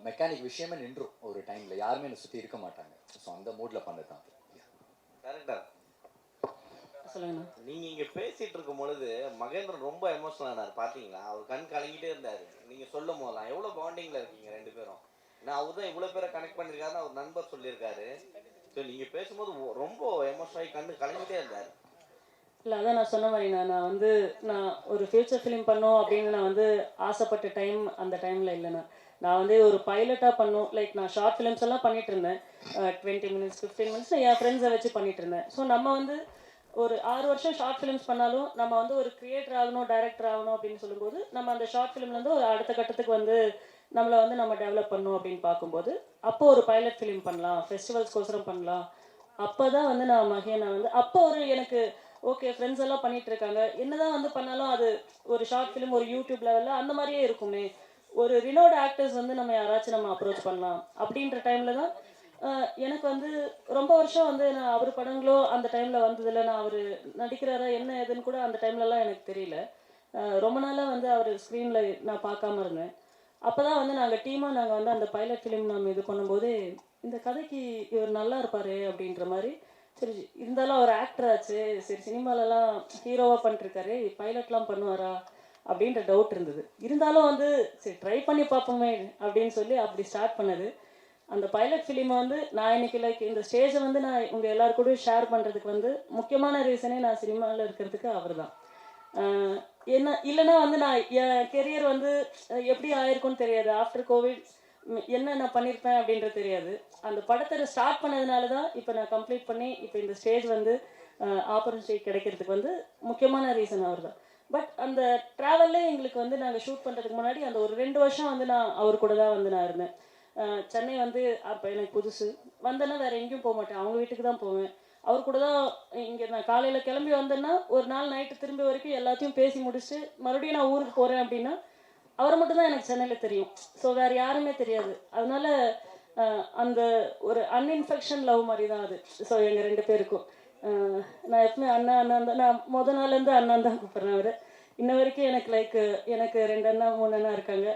மெக்கானிக் விஷயமே நின்றும் ஒரு டைமில். யாருமே என்னை சுற்றி இருக்க மாட்டாங்க. ஸோ அந்த மூடில் பண்ணது தான். கரெக்டாக சொல்லுங்கண்ணா. நீங்கள் இங்கே பேசிகிட்டு இருக்கும் பொழுது மகேந்திரன் ரொம்ப எமோஷனல் ஆனார், பார்த்தீங்களா? அவர் கண் கலங்கிட்டே இருந்தார். நீங்கள் சொல்லும் போதெல்லாம் எவ்வளோ பாண்டிங்கில் இருக்கீங்க ரெண்டு பேரும். ஏன்னா அவர் தான் இவ்வளோ பேரை கனெக்ட் பண்ணியிருக்காருன்னு அவர் நண்பர் சொல்லியிருக்காரு. ஸோ நீங்கள் பேசும்போது ரொம்ப எமோஷனலாகி கண்ணு கலங்கிட்டே இருந்தார். இல்லை, அதான் நான் சொன்ன மாதிரி நான் ஒரு ஃபியூச்சர் ஃபிலிம் பண்ணோம் அப்படின்னு நான் வந்து ஆசைப்பட்ட டைம் அந்த டைமில் இல்லைண்ணா. நான் வந்து ஒரு பைலட்டாக பண்ணோம். லைக் நான் ஷார்ட் ஃபிலிம்ஸ் எல்லாம் பண்ணிட்டு இருந்தேன். 20 minutes 15 minutes என் ஃப்ரெண்ட்ஸை வச்சு பண்ணிட்டு இருந்தேன். ஸோ நம்ம வந்து ஒரு 6 வருஷம் ஷார்ட் ஃபிலிம்ஸ் பண்ணாலும் நம்ம வந்து ஒரு கிரியேட்டர் ஆகணும், டைரக்டர் ஆகணும் அப்படின்னு சொல்லும்போது நம்ம அந்த ஷார்ட் ஃபிலிம்லேருந்து ஒரு அடுத்த கட்டத்துக்கு வந்து நம்மளை வந்து நம்ம டெவலப் பண்ணணும் அப்படின்னு பார்க்கும்போது அப்போ ஒரு பைலட் ஃபிலிம் பண்ணலாம், ஃபெஸ்டிவல்ஸ்க்கோசரம் பண்ணலாம். அப்போ தான் வந்து நான் வந்து அப்போ எனக்கு ஓகே ஃப்ரெண்ட்ஸ் எல்லாம் பண்ணிட்டு இருக்காங்க, என்னதான் வந்து பண்ணாலும் அது ஒரு ஷார்ட் ஃபிலிம் ஒரு யூடியூப் லெவலில் அந்த மாதிரியே இருக்குமே, ஒரு ரினோட் ஆக்டர்ஸ் வந்து நம்ம யாராச்சும் நம்ம அப்ரோச் பண்ணலாம் அப்படின்ற டைமில் தான் எனக்கு வந்து ரொம்ப வருஷம் வந்து நான் அவர் படங்களோ அந்த டைமில் வந்ததில்லை. நான் அவர் நடிக்கிறாரா என்ன ஏதுன்னு கூட அந்த டைம்லலாம் எனக்கு தெரியல. ரொம்ப நாளாக வந்து அவர் ஸ்க்ரீனில் நான் பார்க்காம இருந்தேன். அப்போ தான் வந்து நாங்கள் டீமாக நாங்கள் வந்து அந்த பைலட் ஃபிலிம் நம்ம இது பண்ணும்போது இந்த கதைக்கு இவர் நல்லா இருப்பார் அப்படின்ற மாதிரி. சரி இருந்தாலும் அவர் ஆக்டர் ஆச்சு, சரி சினிமாலலாம் ஹீரோவாக பண்ணிட்டுருக்காரு, பைலட்லாம் பண்ணுவாரா அப்படின்ற டவுட் இருந்தது. இருந்தாலும் வந்து சரி ட்ரை பண்ணி பார்ப்போமே அப்படின்னு சொல்லி அப்படி ஸ்டார்ட் பண்ணது. அந்த பைலட் ஃபிலிமை வந்து நான் இன்னைக்கு லைக் இந்த ஸ்டேஜை வந்து நான் உங்கள் எல்லாருக்கூடயும் ஷேர் பண்ணுறதுக்கு வந்து முக்கியமான ரீசனே நான் சினிமாவில் இருக்கிறதுக்கு அவர் தான். என்ன இல்லைன்னா வந்து நான் என் கெரியர் வந்து எப்படி ஆயிருக்கும்னு தெரியாது. ஆஃப்டர் கோவிட் என்ன நான் பண்ணியிருப்பேன் அப்படின்றது தெரியாது. அந்த படத்தை ஸ்டார்ட் பண்ணதுனால தான் இப்போ நான் கம்ப்ளீட் பண்ணி இப்போ இந்த ஸ்டேஜ் வந்து ஆப்பர்ச்சுனிட்டி கிடைக்கிறதுக்கு வந்து முக்கியமான ரீசன் அவர் தான். பட் அந்த ட்ராவல்லே எங்களுக்கு வந்து நாங்கள் ஷூட் பண்ணுறதுக்கு முன்னாடி அந்த ஒரு 2 வருஷம் வந்து நான் அவர் கூட தான் வந்து நான் இருந்தேன். சென்னை வந்து அப்போ எனக்கு புதுசு. வந்தேன்னா வேறு எங்கேயும் போக மாட்டேன், அவங்க வீட்டுக்கு தான் போவேன். அவர் கூட தான் இங்கே நான் காலையில் கிளம்பி வந்தேன்னா ஒரு நாள் நைட்டு திரும்பி வரைக்கும் எல்லாத்தையும் பேசி முடிச்சுட்டு மறுபடியும் நான் ஊருக்கு போகிறேன் அப்படின்னா அவரை மட்டும்தான் எனக்கு சென்னையில் தெரியும். ஸோ வேறு யாருமே தெரியாது. அதனால அந்த ஒரு அன்இன்ஃபெக்ஷன் லவ் மாதிரி தான் அது. ஸோ எங்கள் 2 பேருக்கும் நான் எப்பவுமே அண்ணா அண்ணான் தான். நான் முதல் நாள்லேருந்து அண்ணான் தான் கூப்பிட்றேன் அவர். இன்ன வரைக்கும் எனக்கு லைக் எனக்கு 2 அண்ணா 3 அண்ணா இருக்காங்க.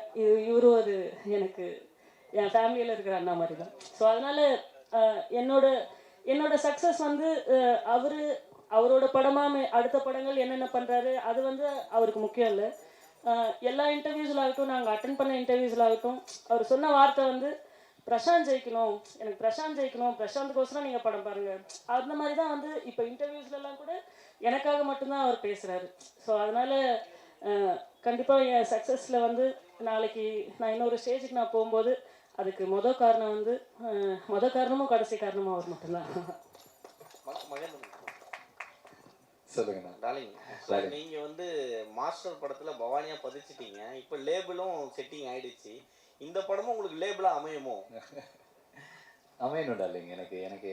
இவரும் ஒரு எனக்கு என் ஃபேமிலியில் இருக்கிற அண்ணா மாதிரி தான். ஸோ அதனால் என்னோட சக்ஸஸ் வந்து அவரோட படமாக அடுத்த படங்கள் என்னென்ன பண்ணுறாரு அது வந்து அவருக்கு முக்கியம் இல்லை. எல்லா இன்டர்வியூஸில் ஆகட்டும், நாங்கள் அட்டன் பண்ண இன்டர்வியூஸில் ஆகட்டும், அவர் சொன்ன வார்த்தை வந்து பிரசாந்த் ஜெயிக்கணும், எனக்கு பிரசாந்த் ஜெயிக்கணும், பிரசாந்துக்கோசரம் நீங்கள் படம் பாருங்கள். அந்த மாதிரி தான் வந்து இப்போ இன்டர்வியூஸ்லாம் கூட எனக்காக மட்டும்தான் அவர் பேசுகிறாரு. ஸோ அதனால் கண்டிப்பாக என் சக்ஸஸில் வந்து நாளைக்கு நான் இன்னொரு ஸ்டேஜுக்கு நான் போகும்போது அதுக்கு மொதல் காரணமும் கடைசி காரணமும் அவர் மட்டும்தான். சொல்லுங்கண்ணா. டார்லிங், நீங்க வந்து மாஸ்டர் படத்துல பவானியா பதிச்சிட்டீங்க, இப்போ லேபிளும் செட்டிங் ஆயிடுச்சு. இந்த படமும் உங்களுக்கு லேபிளா அமையுமோ? அமையணும் டார்லிங். எனக்கு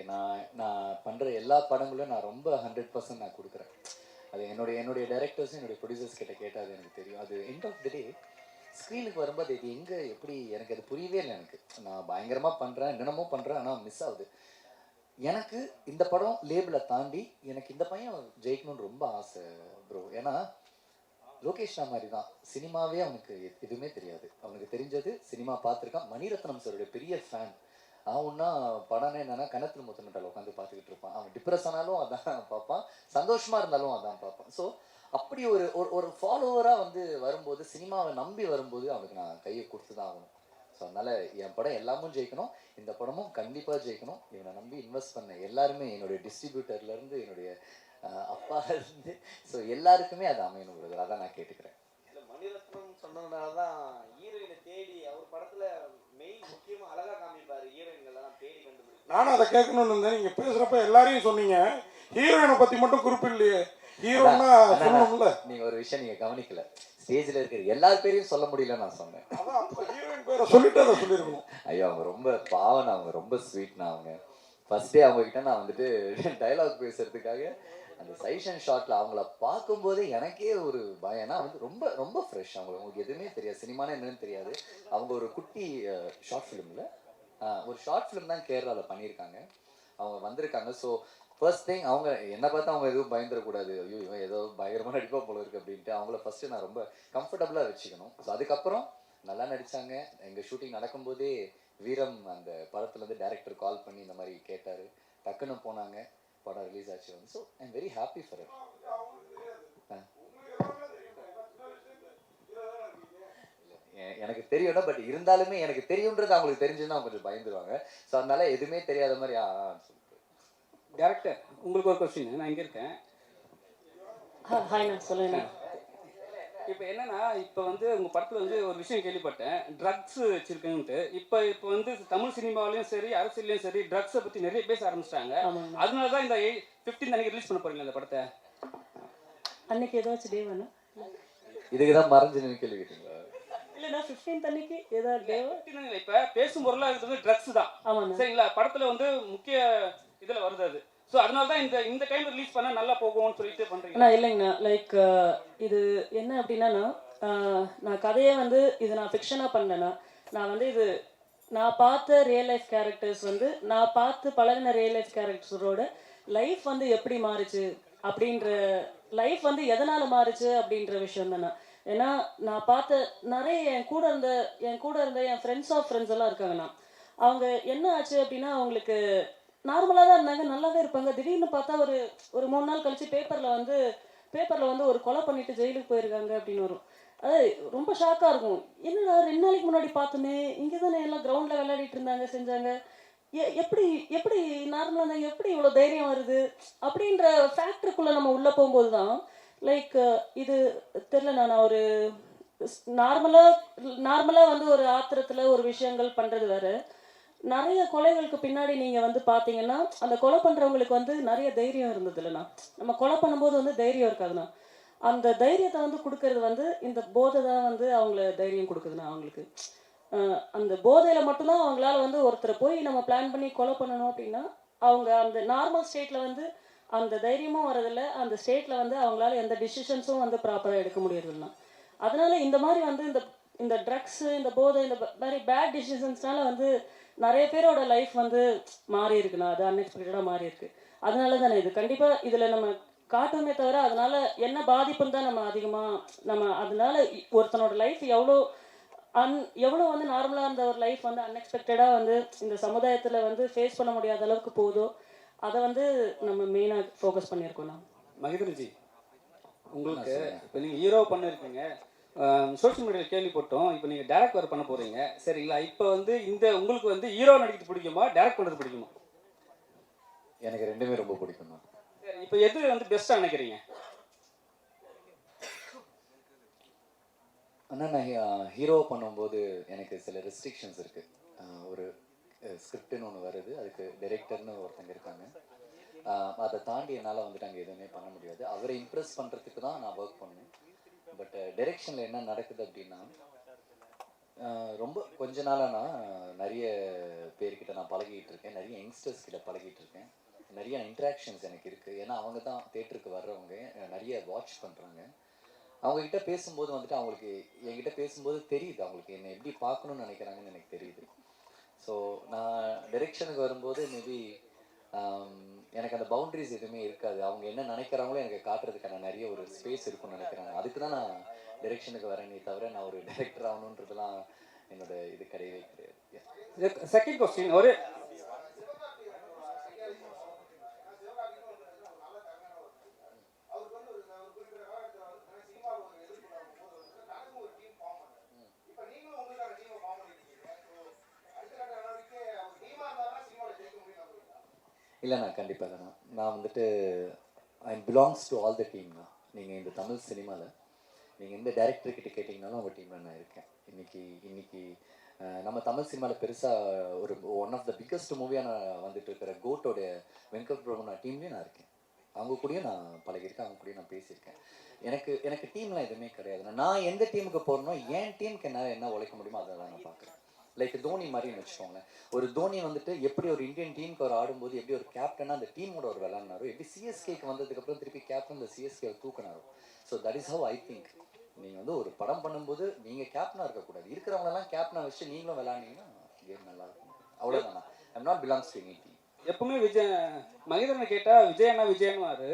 நான் பண்ணுற எல்லா படங்களும் நான் ரொம்ப 100% நான் கொடுக்குறேன். அது என்னுடைய டைரக்டர்ஸும் என்னுடைய ப்ரொடியூசர்ஸ் கிட்ட கேட்டால் அது எனக்கு தெரியும். அது எண்ட் ஆஃப் தி டே ஸ்க்ரீனுக்கு வரும்போது இது எங்கே எப்படி எனக்கு அது புரியவே இல்லை. எனக்கு நான் பயங்கரமாக பண்ணுறேன், என்னென்னமோ பண்ணுறேன், ஆனால் மிஸ் ஆகுது. எனக்கு இந்த படம் லேபிளை தாண்டி எனக்கு இந்த பையன் ஜெயிக்கணும்னு ரொம்ப ஆசை ப்ரோ. ஏன்னா லோகேஷ் மாதிரி தான், சினிமாவே அவனுக்கு எதுவுமே தெரியாது. அவனுக்கு தெரிஞ்சது சினிமா பார்த்துருக்கான். மணிரத்னம் சாருடைய பெரிய ஃபேன். அவன்னா படம்னா என்னன்னா கணத்தில் முத்தமிட்டால் உட்காந்து பார்த்துக்கிட்டு இருப்பான். அவன் டிப்ரெஸ் ஆனாலும் அதான் பார்ப்பான், சந்தோஷமாக இருந்தாலும் அதான் பார்ப்பான். ஸோ அப்படி ஒரு ஃபாலோவராக வந்து வரும்போது, சினிமாவை நம்பி வரும்போது அவனுக்கு நான் கையை கொடுத்து தான் ஆகணும். ஸோ அதனால் என் படம் எல்லாமும் ஜெயிக்கணும், இந்த படமும் கண்டிப்பாக ஜெயிக்கணும். இவனை நம்பி இன்வெஸ்ட் பண்ண எல்லாருமே, என்னுடைய டிஸ்ட்ரிபியூட்டர்லேருந்து என்னுடைய அப்பாலேருந்து, ஸோ எல்லாருக்குமே அது அமையணும் brother. அதான் நான் கேட்டுக்கிறேன். மணிரத்னம் சொன்னதுனால தான் ஹீரோயினை தேடி அவர் படத்துல மெயின் முக்கியமாக அழகா காமிப்பாரு, ஹீரோயின்கள்லாம் தேடி கண்டுபிடிச்சு. நானும் அதை கேட்கணும்னு இருந்தேன். நீங்க பேசுறப்ப எல்லாரையும் சொன்னீங்க, ஹீரோயினை பத்தி மட்டும் குறிப்பிடலையே. ஹீரோனா சொல்லணும்ல. நீங்க ஒரு விஷயம் நீங்க கவனிக்கல, ஸ்டேஜ்ல இருக்கிற எல்லார் பேரையும் சொல்ல முடியல நான் சொன்னேன். ஹீரோயின் பேரை சொல்லிட்டு அதை சொல்லிருக்கணும். ஐயோ அவங்க ரொம்ப பாவம், அவங்க ரொம்ப ஸ்வீட்னா. அவங்க ஃபர்ஸ்டே அவங்க கிட்ட நான் வந்துட்டு டைலாக் பேசுறதுக்காக அந்த சைஷன் ஷாட்ல அவங்கள பார்க்கும்போதே எனக்கே ஒரு பயம்னா வந்து ரொம்ப ரொம்ப ஃப்ரெஷ். அவங்களுக்கு எதுவுமே தெரியாது, சினிமானா என்னன்னு தெரியாது. அவங்க ஒரு குட்டி ஷார்ட் ஃபிலிம்ல ஒரு ஷார்ட் ஃபிலிம் தான் கேரளாவில் பண்ணியிருக்காங்க. அவங்க வந்திருக்காங்க. ஸோ ஃபர்ஸ்ட் திங் அவங்க என்னை பார்த்தா அவங்க எதுவும் பயந்துடக்கூடாது, ஐயோ இவன் ஏதோ பயங்கரமாக நடிப்பா போல இருக்கு அப்படின்ட்டு அவங்கள ஃபர்ஸ்ட்டு நான் ரொம்ப கம்ஃபர்டபுளாக வச்சுக்கணும். ஸோ அதுக்கப்புறம் நல்லா நடித்தாங்க. எங்கள் ஷூட்டிங் நடக்கும்போதே வீரம் அந்த படத்துலேருந்து டைரக்டர் கால் பண்ணி இந்த மாதிரி கேட்டார். டக்குன்னு போனாங்க, படம் ரிலீஸ் ஆச்சு வந்து. So I am very happy for it. எனக்கு தெரியும்னா, பட் இருந்தாலுமே எனக்கு தெரியுன்றது அவங்களுக்கு தெரிஞ்சுன்னா அவங்க கொஞ்சம் பயந்துருவாங்க. ஸோ அதனால எதுவுமே தெரியாத மாதிரி டேரக்டர் உங்களுக்கு ஒரு கொஸ்டின். நான் இங்கே இருக்கேன். ஹாய் நான் சொல்லுங்க. இப்போ என்னன்னா, இப்போ வந்து உங்கள் படத்தில் வந்து ஒரு விஷயம் கேள்விப்பட்டேன், ட்ரக்ஸ் வச்சுருக்கேன்ட்டு. இப்போ வந்து தமிழ் சினிமாவிலையும் சரி அரசியலையும் சரி ட்ரக்ஸை பற்றி நிறைய பேச ஆரம்பிச்சிட்டாங்க. அதனால தான் இந்த 15 அன்னைக்கு ரிலீஸ் பண்ண போறீங்க இந்த படத்தை. அன்னைக்கு ஏதாச்சும் டே வேணும், இதுக்கு தான் மறைஞ்சு கேள்வி கேட்டீங்களா? இல்லைண்ணா 15 அன்னைக்கு ஏதாவது டேவா? இப்போ பேசும் பொருளாக இருக்கிறது வந்து ட்ரக்ஸ் தான். ஆமாண்ணா. சரிங்களா? படத்தில் வந்து முக்கிய இதில் வருது அது. ஸோ அதனால தான் இந்த டைம் ரிலீஸ் பண்ணால் நல்லா போகும்னு சொல்லிட்டு பண்ணுறீங்க. இல்லைங்கண்ணா, லைக் இது என்ன அப்படின்னா, நான் கதையை வந்து இது நான் ஃபிக்ஷனாக பண்ணேன்னா, நான் வந்து இது நான் பார்த்த ரியல் லைஃப் கேரக்டர்ஸ் வந்து நான் பார்த்து பழகின ரியல் லைஃப் கேரக்டர்ஸோட லைஃப் வந்து எப்படி மாறுச்சு அப்படின்ற லைஃப் வந்து எதனால் மாறுச்சு அப்படின்ற விஷயம் தானே. ஏன்னா நான் பார்த்த நிறைய என் கூட இருந்த என் ஃப்ரெண்ட்ஸ் ஆஃப் ஃப்ரெண்ட்ஸ் எல்லாம் இருக்காங்கண்ணா. அவங்க என்ன ஆச்சு அப்படின்னா அவங்களுக்கு நார்மலாக தான் இருந்தாங்க, நல்லாவே இருப்பாங்க. திடீர்னு பார்த்தா ஒரு 3 நாள் கழிச்சு பேப்பரில் வந்து ஒரு கொலை பண்ணிட்டு ஜெயிலுக்கு போயிருக்காங்க அப்படின்னு வரும். அது ரொம்ப ஷாக்காக இருக்கும். என்னடா 2 நாளைக்கு முன்னாடி பார்த்தோமே, இங்கே தானே எல்லாம் கிரவுண்டில் விளையாடிட்டு இருந்தாங்க செஞ்சாங்க, எப்படி நார்மலாக இருந்தாங்க, எப்படி இவ்வளோ தைரியம் வருது அப்படின்ற ஃபேக்டருக்குள்ளே நம்ம உள்ளே போகும்போது தான் லைக் இது தெரில. நான் ஒரு நார்மலாக வந்து ஒரு ஆத்திரத்தில் ஒரு விஷயங்கள் பண்ணுறது வேறு. நிறைய கொலைகளுக்கு பின்னாடி நீங்கள் வந்து பார்த்தீங்கன்னா அந்த கொலை பண்ணுறவங்களுக்கு வந்து நிறைய தைரியம் இருந்தது இல்லைண்ணா. நம்ம கொலை பண்ணும்போது வந்து தைரியம் இருக்காதுண்ணா. அந்த தைரியத்தை வந்து கொடுக்கறது வந்து இந்த போதை தான் வந்து அவங்கள தைரியம் கொடுக்குதுண்ணா. அவங்களுக்கு அந்த போதையில் மட்டும்தான் அவங்களால வந்து ஒருத்தரை போய் நம்ம பிளான் பண்ணி கொலை பண்ணணும் அப்படின்னா அவங்க அந்த நார்மல் ஸ்டேட்டில் வந்து அந்த தைரியமும் வரதில்லை. அந்த ஸ்டேட்டில் வந்து அவங்களால எந்த டிசிஷன்ஸும் வந்து ப்ராப்பராக எடுக்க முடியறதில்லைண்ணா. அதனால இந்த மாதிரி வந்து இந்த ட்ரக்ஸு, இந்த போதை, இந்த மாதிரி பேட் டிசிஷன்ஸ்னால வந்து நிறைய பேரோட லைஃப் வந்து மாறி இருக்குண்ணா. அது அன்எக்ஸ்பெக்டடாக மாறி இருக்கு. அதனால தானே இது கண்டிப்பாக இதில் நம்ம காட்டுமே தவிர அதனால என்ன பாதிப்புன்னு தான் நம்ம அதனால ஒருத்தனோட லைஃப் எவ்வளோ வந்து நார்மலாக இருந்த ஒரு லைஃப் வந்து அன்எக்ஸ்பெக்டடாக வந்து இந்த சமுதாயத்தில் வந்து ஃபேஸ் பண்ண முடியாத அளவுக்கு போதோ அதை வந்து நம்ம மெயினாக ஃபோக்கஸ் பண்ணியிருக்கோம். நான் மகேந்திரஜி, உங்களுக்கு இப்போ நீங்கள் ஹீரோ பண்ணியிருக்கீங்க, சோஷியல் மீடியாவில் கேள்விப்பட்டோம். இப்போ நீங்கள் டேரக்ட் வேறு பண்ண போகிறீங்க சரிங்களா? இப்போ வந்து உங்களுக்கு வந்து ஹீரோ நடிக்கிறது பிடிக்குமா, டேரக்ட் பண்ணுறது பிடிக்குமா? எனக்கு ரெண்டுமே ரொம்ப பிடிக்கும் தான். சரி, இப்போ எது வந்து பெஸ்ட்டாக நினைக்கிறீங்க? ஆனால் நான் ஹீரோ பண்ணும்போது எனக்கு சில ரெஸ்ட்ரிக்ஷன்ஸ் இருக்குது. ஒரு ஸ்கிரிப்டுன்னு ஒன்று வருது, அதுக்கு டைரக்டர்னு ஒருத்தங்க இருக்காங்க. அதை தாண்டி என்னால் வந்துட்டு அங்கே எதுவுமே பண்ண முடியாது. அவரை இம்ப்ரெஸ் பண்ணுறதுக்கு தான் நான் ஒர்க் பண்ணேன். பட் டைரெக்ஷனில் என்ன நடக்குது அப்படின்னா ரொம்ப கொஞ்ச நாளாக நான் நிறைய பேர்கிட்ட நான் பழகிட்டு இருக்கேன், நிறைய யங்ஸ்டர்ஸ் கிட்ட பழகிட்டு இருக்கேன், நிறைய இன்ட்ராக்ஷன்ஸ் எனக்கு இருக்குது. ஏன்னா அவங்க தான் தேட்டருக்கு வர்றவங்க, நிறைய வாட்ச் பண்ணுறாங்க. அவங்கக்கிட்ட பேசும்போது வந்துட்டு அவங்களுக்கு என்கிட்ட பேசும்போது தெரியுது அவங்களுக்கு என்னை எப்படி பார்க்கணுன்னு நினைக்கிறாங்கன்னு எனக்கு தெரியுது. ஸோ நான் டைரெக்ஷனுக்கு வரும்போது மேபி எனக்கு அந்த பவுண்டரிஸ் எதுவுமே இருக்காது. அவங்க என்ன நினைக்கிறாங்களோ எனக்கு காட்டுறதுக்கான நிறைய ஒரு ஸ்பேஸ் இருக்குன்னு நினைக்கிறாங்க. அதுக்கு தான் நான் டைரெக்ஷனுக்கு வரேனே தவிர நான் ஒரு டைரக்டர் ஆகணுன்றதுலாம் என்னோட இது கிடையவே கிடையாது. செகண்ட் கொஸ்டின், ஒரு இல்லைண்ணா, கண்டிப்பாக தானே. நான் வந்துட்டு ஐ belongs to all the team தான். நீங்கள் இந்த தமிழ் சினிமாவில் நீங்கள் எந்த டேரக்டர்கிட்ட கேட்டிங்கனாலும் அவங்க டீமில் நான் இருக்கேன். இன்னைக்கு நம்ம தமிழ் சினிமாவில் பெருசாக ஒரு ஒன் ஆஃப் த பிக்கஸ்ட் மூவியாக நான் வந்துட்டு இருக்கிற கோட்டோடைய வெங்கட் பிரபு டீம்லேயும் நான் இருக்கேன். அவங்க கூடயும் நான் பழகியிருக்கேன், அவங்க கூடயும் நான் பேசியிருக்கேன். எனக்கு டீம்லாம் எதுவுமே கிடையாது. நான் எந்த டீமுக்கு போகிறனோ என் டீமுக்கு என்ன உழைக்க முடியுமோ அதை தான் நான் பார்க்குறேன். லைக் தோனி மாதிரின்னு வச்சுக்கோங்களேன். ஒரு தோனி வந்துட்டு எப்படி ஒரு இந்தியன் டீமுக்கு அவர் ஆடும்போது எப்படி ஒரு கேப்டனாக அந்த டீமோட ஒரு விளாட்னாரோ, எப்படி சிஎஸ்கேக்கு வந்ததுக்கப்புறம் திருப்பி கேப்டன் இந்த சிஎஸ்கே தூக்கினாரோ. So that is how I think. நீங்கள் வந்து ஒரு படம் பண்ணும்போது நீங்கள் கேப்டனாக இருக்கக்கூடாது, இருக்கிறவங்களெல்லாம் கேப்டனாக வச்சு நீங்களும் விளாண்டிங்கன்னா கேம் நல்லாயிருக்கும். அவ்வளோதானா. I'm not belongs to any team. எப்பவுமே மகேந்திரனை கேட்டால் விஜயன்னுவார்.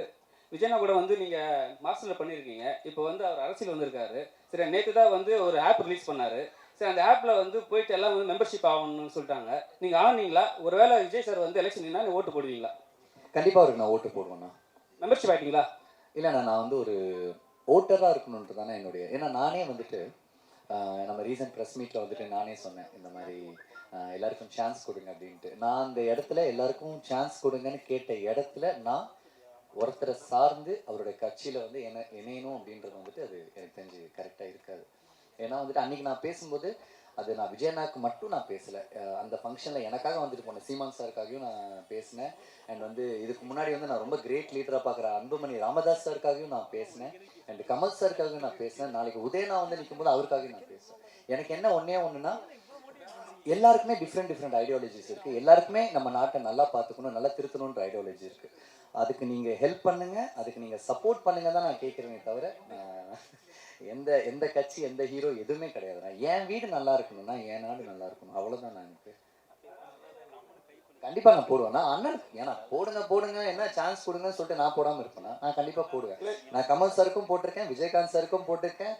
விஜயனா கூட வந்து நீங்கள் மாஸ்டரில் பண்ணியிருக்கீங்க. இப்போ வந்து அவர் அரசியல் வந்திருக்காரு. சரி, நேற்று தான் வந்து ஒரு ஆப் ரிலீஸ் பண்ணார். சரி, அந்த ஆப்பில் வந்து போயிட்டு எல்லாம் வந்து மெம்பர்ஷிப் ஆகணும்னு சொல்லிட்டாங்க. நீங்கள் ஆனீங்களா? ஒருவேளை விஜய் சார் வந்து எலெக்ஷன் நீங்கள் ஓட்டு போடுவீங்களா? கண்டிப்பாக அவருக்கு நான் ஓட்டு போடுவேண்ணா. மெம்பர்ஷிப் ஆகிட்டீங்களா? இல்லைண்ணா, நான் வந்து ஒரு ஓட்டராக இருக்கணுன்றது தானே என்னுடைய. ஏன்னா நானே வந்துட்டு நம்ம ரீசன்ட் ப்ரெஸ் மீட்டில் வந்துட்டு நானே சொன்னேன் இந்த மாதிரி எல்லாருக்கும் சான்ஸ் கொடுங்க அப்படின்ட்டு. நான் அந்த இடத்துல எல்லாருக்கும் சான்ஸ் கொடுங்கன்னு கேட்ட இடத்துல நான் ஒருத்தரை சார்ந்து அவருடைய கட்சியில் வந்து இணையணும் அப்படின்றது வந்துட்டு அது எனக்கு தெரிஞ்சு கரெக்டாக இருக்காது. ஏன்னா வந்துட்டு அன்றைக்கி நான் பேசும்போது அது நான் விஜயனாக்கு மட்டும் நான் பேசலை. அந்த ஃபங்க்ஷனில் எனக்காக வந்துட்டு போனேன், சீமான் சாருக்காகவும் நான் பேசினேன். அண்ட் வந்து இதுக்கு முன்னாடி வந்து நான் ரொம்ப கிரேட் லீடராக பார்க்குற அன்புமணி ராமதாஸ் சாருக்காகவும் நான் பேசினேன். அண்ட் கமல் சாருக்காகவும் நான் பேசினேன். நாளைக்கு உதயனா வந்து நிற்கும்போது அவருக்காகவும் நான் பேசுவேன். எனக்கு என்ன ஒன்றுனா எல்லாருக்குமே டிஃப்ரெண்ட் ஐடியாலஜிஸ் இருக்குது. எல்லாருக்குமே நம்ம நாட்டை நல்லா பார்த்துக்கணும், நல்லா திருத்தணுன்ற ஐடியாலஜி இருக்குது. அதுக்கு நீங்கள் ஹெல்ப் பண்ணுங்கள், அதுக்கு நீங்கள் சப்போர்ட் பண்ணுங்க தான் நான் கேட்குறேனே தவிர எந்த கட்சி எந்த ஹீரோ எதுவுமே கிடையாதுண்ணா. என் வீடு நல்லா இருக்கணும்னா என் நாடு நல்லா இருக்கணும், அவ்வளோதான். நான் எனக்கு கண்டிப்பாக நான் போடுவேன். நான் அண்ணனுக்கு ஏன்னா போடுங்க என்ன சான்ஸ் கொடுங்கன்னு சொல்லிட்டு நான் போடாமல் இருப்பேன்னா நான் கண்டிப்பாக போடுவேன். நான் கமல் சாருக்கும் போட்டிருக்கேன், விஜயகாந்த் சாருக்கும் போட்டிருக்கேன்.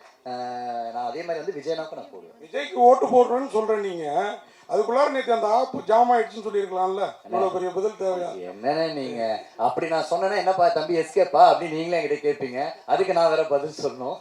நான் அதே மாதிரி வந்து விஜயனாவுக்கும் நான் போடுவேன். விஜய்க்கு ஓட்டு போடுறேன்னு சொல்கிறேன் நீங்கள், அதுக்குள்ளார நேற்று அந்த ஆப்பு ஜாம் ஆயிடுச்சுன்னு சொல்லியிருக்கலாம்ல. இவ்வளோ பெரிய பதில் தேவையா? என்னன்னு நீங்கள் அப்படி நான் சொன்னேன்னா என்னப்பா தம்பி எஸ்கேப்பா அப்படின்னு நீங்களே என்கிட்ட கேட்பீங்க. அதுக்கு நான் வேற பதில் சொல்லணும்.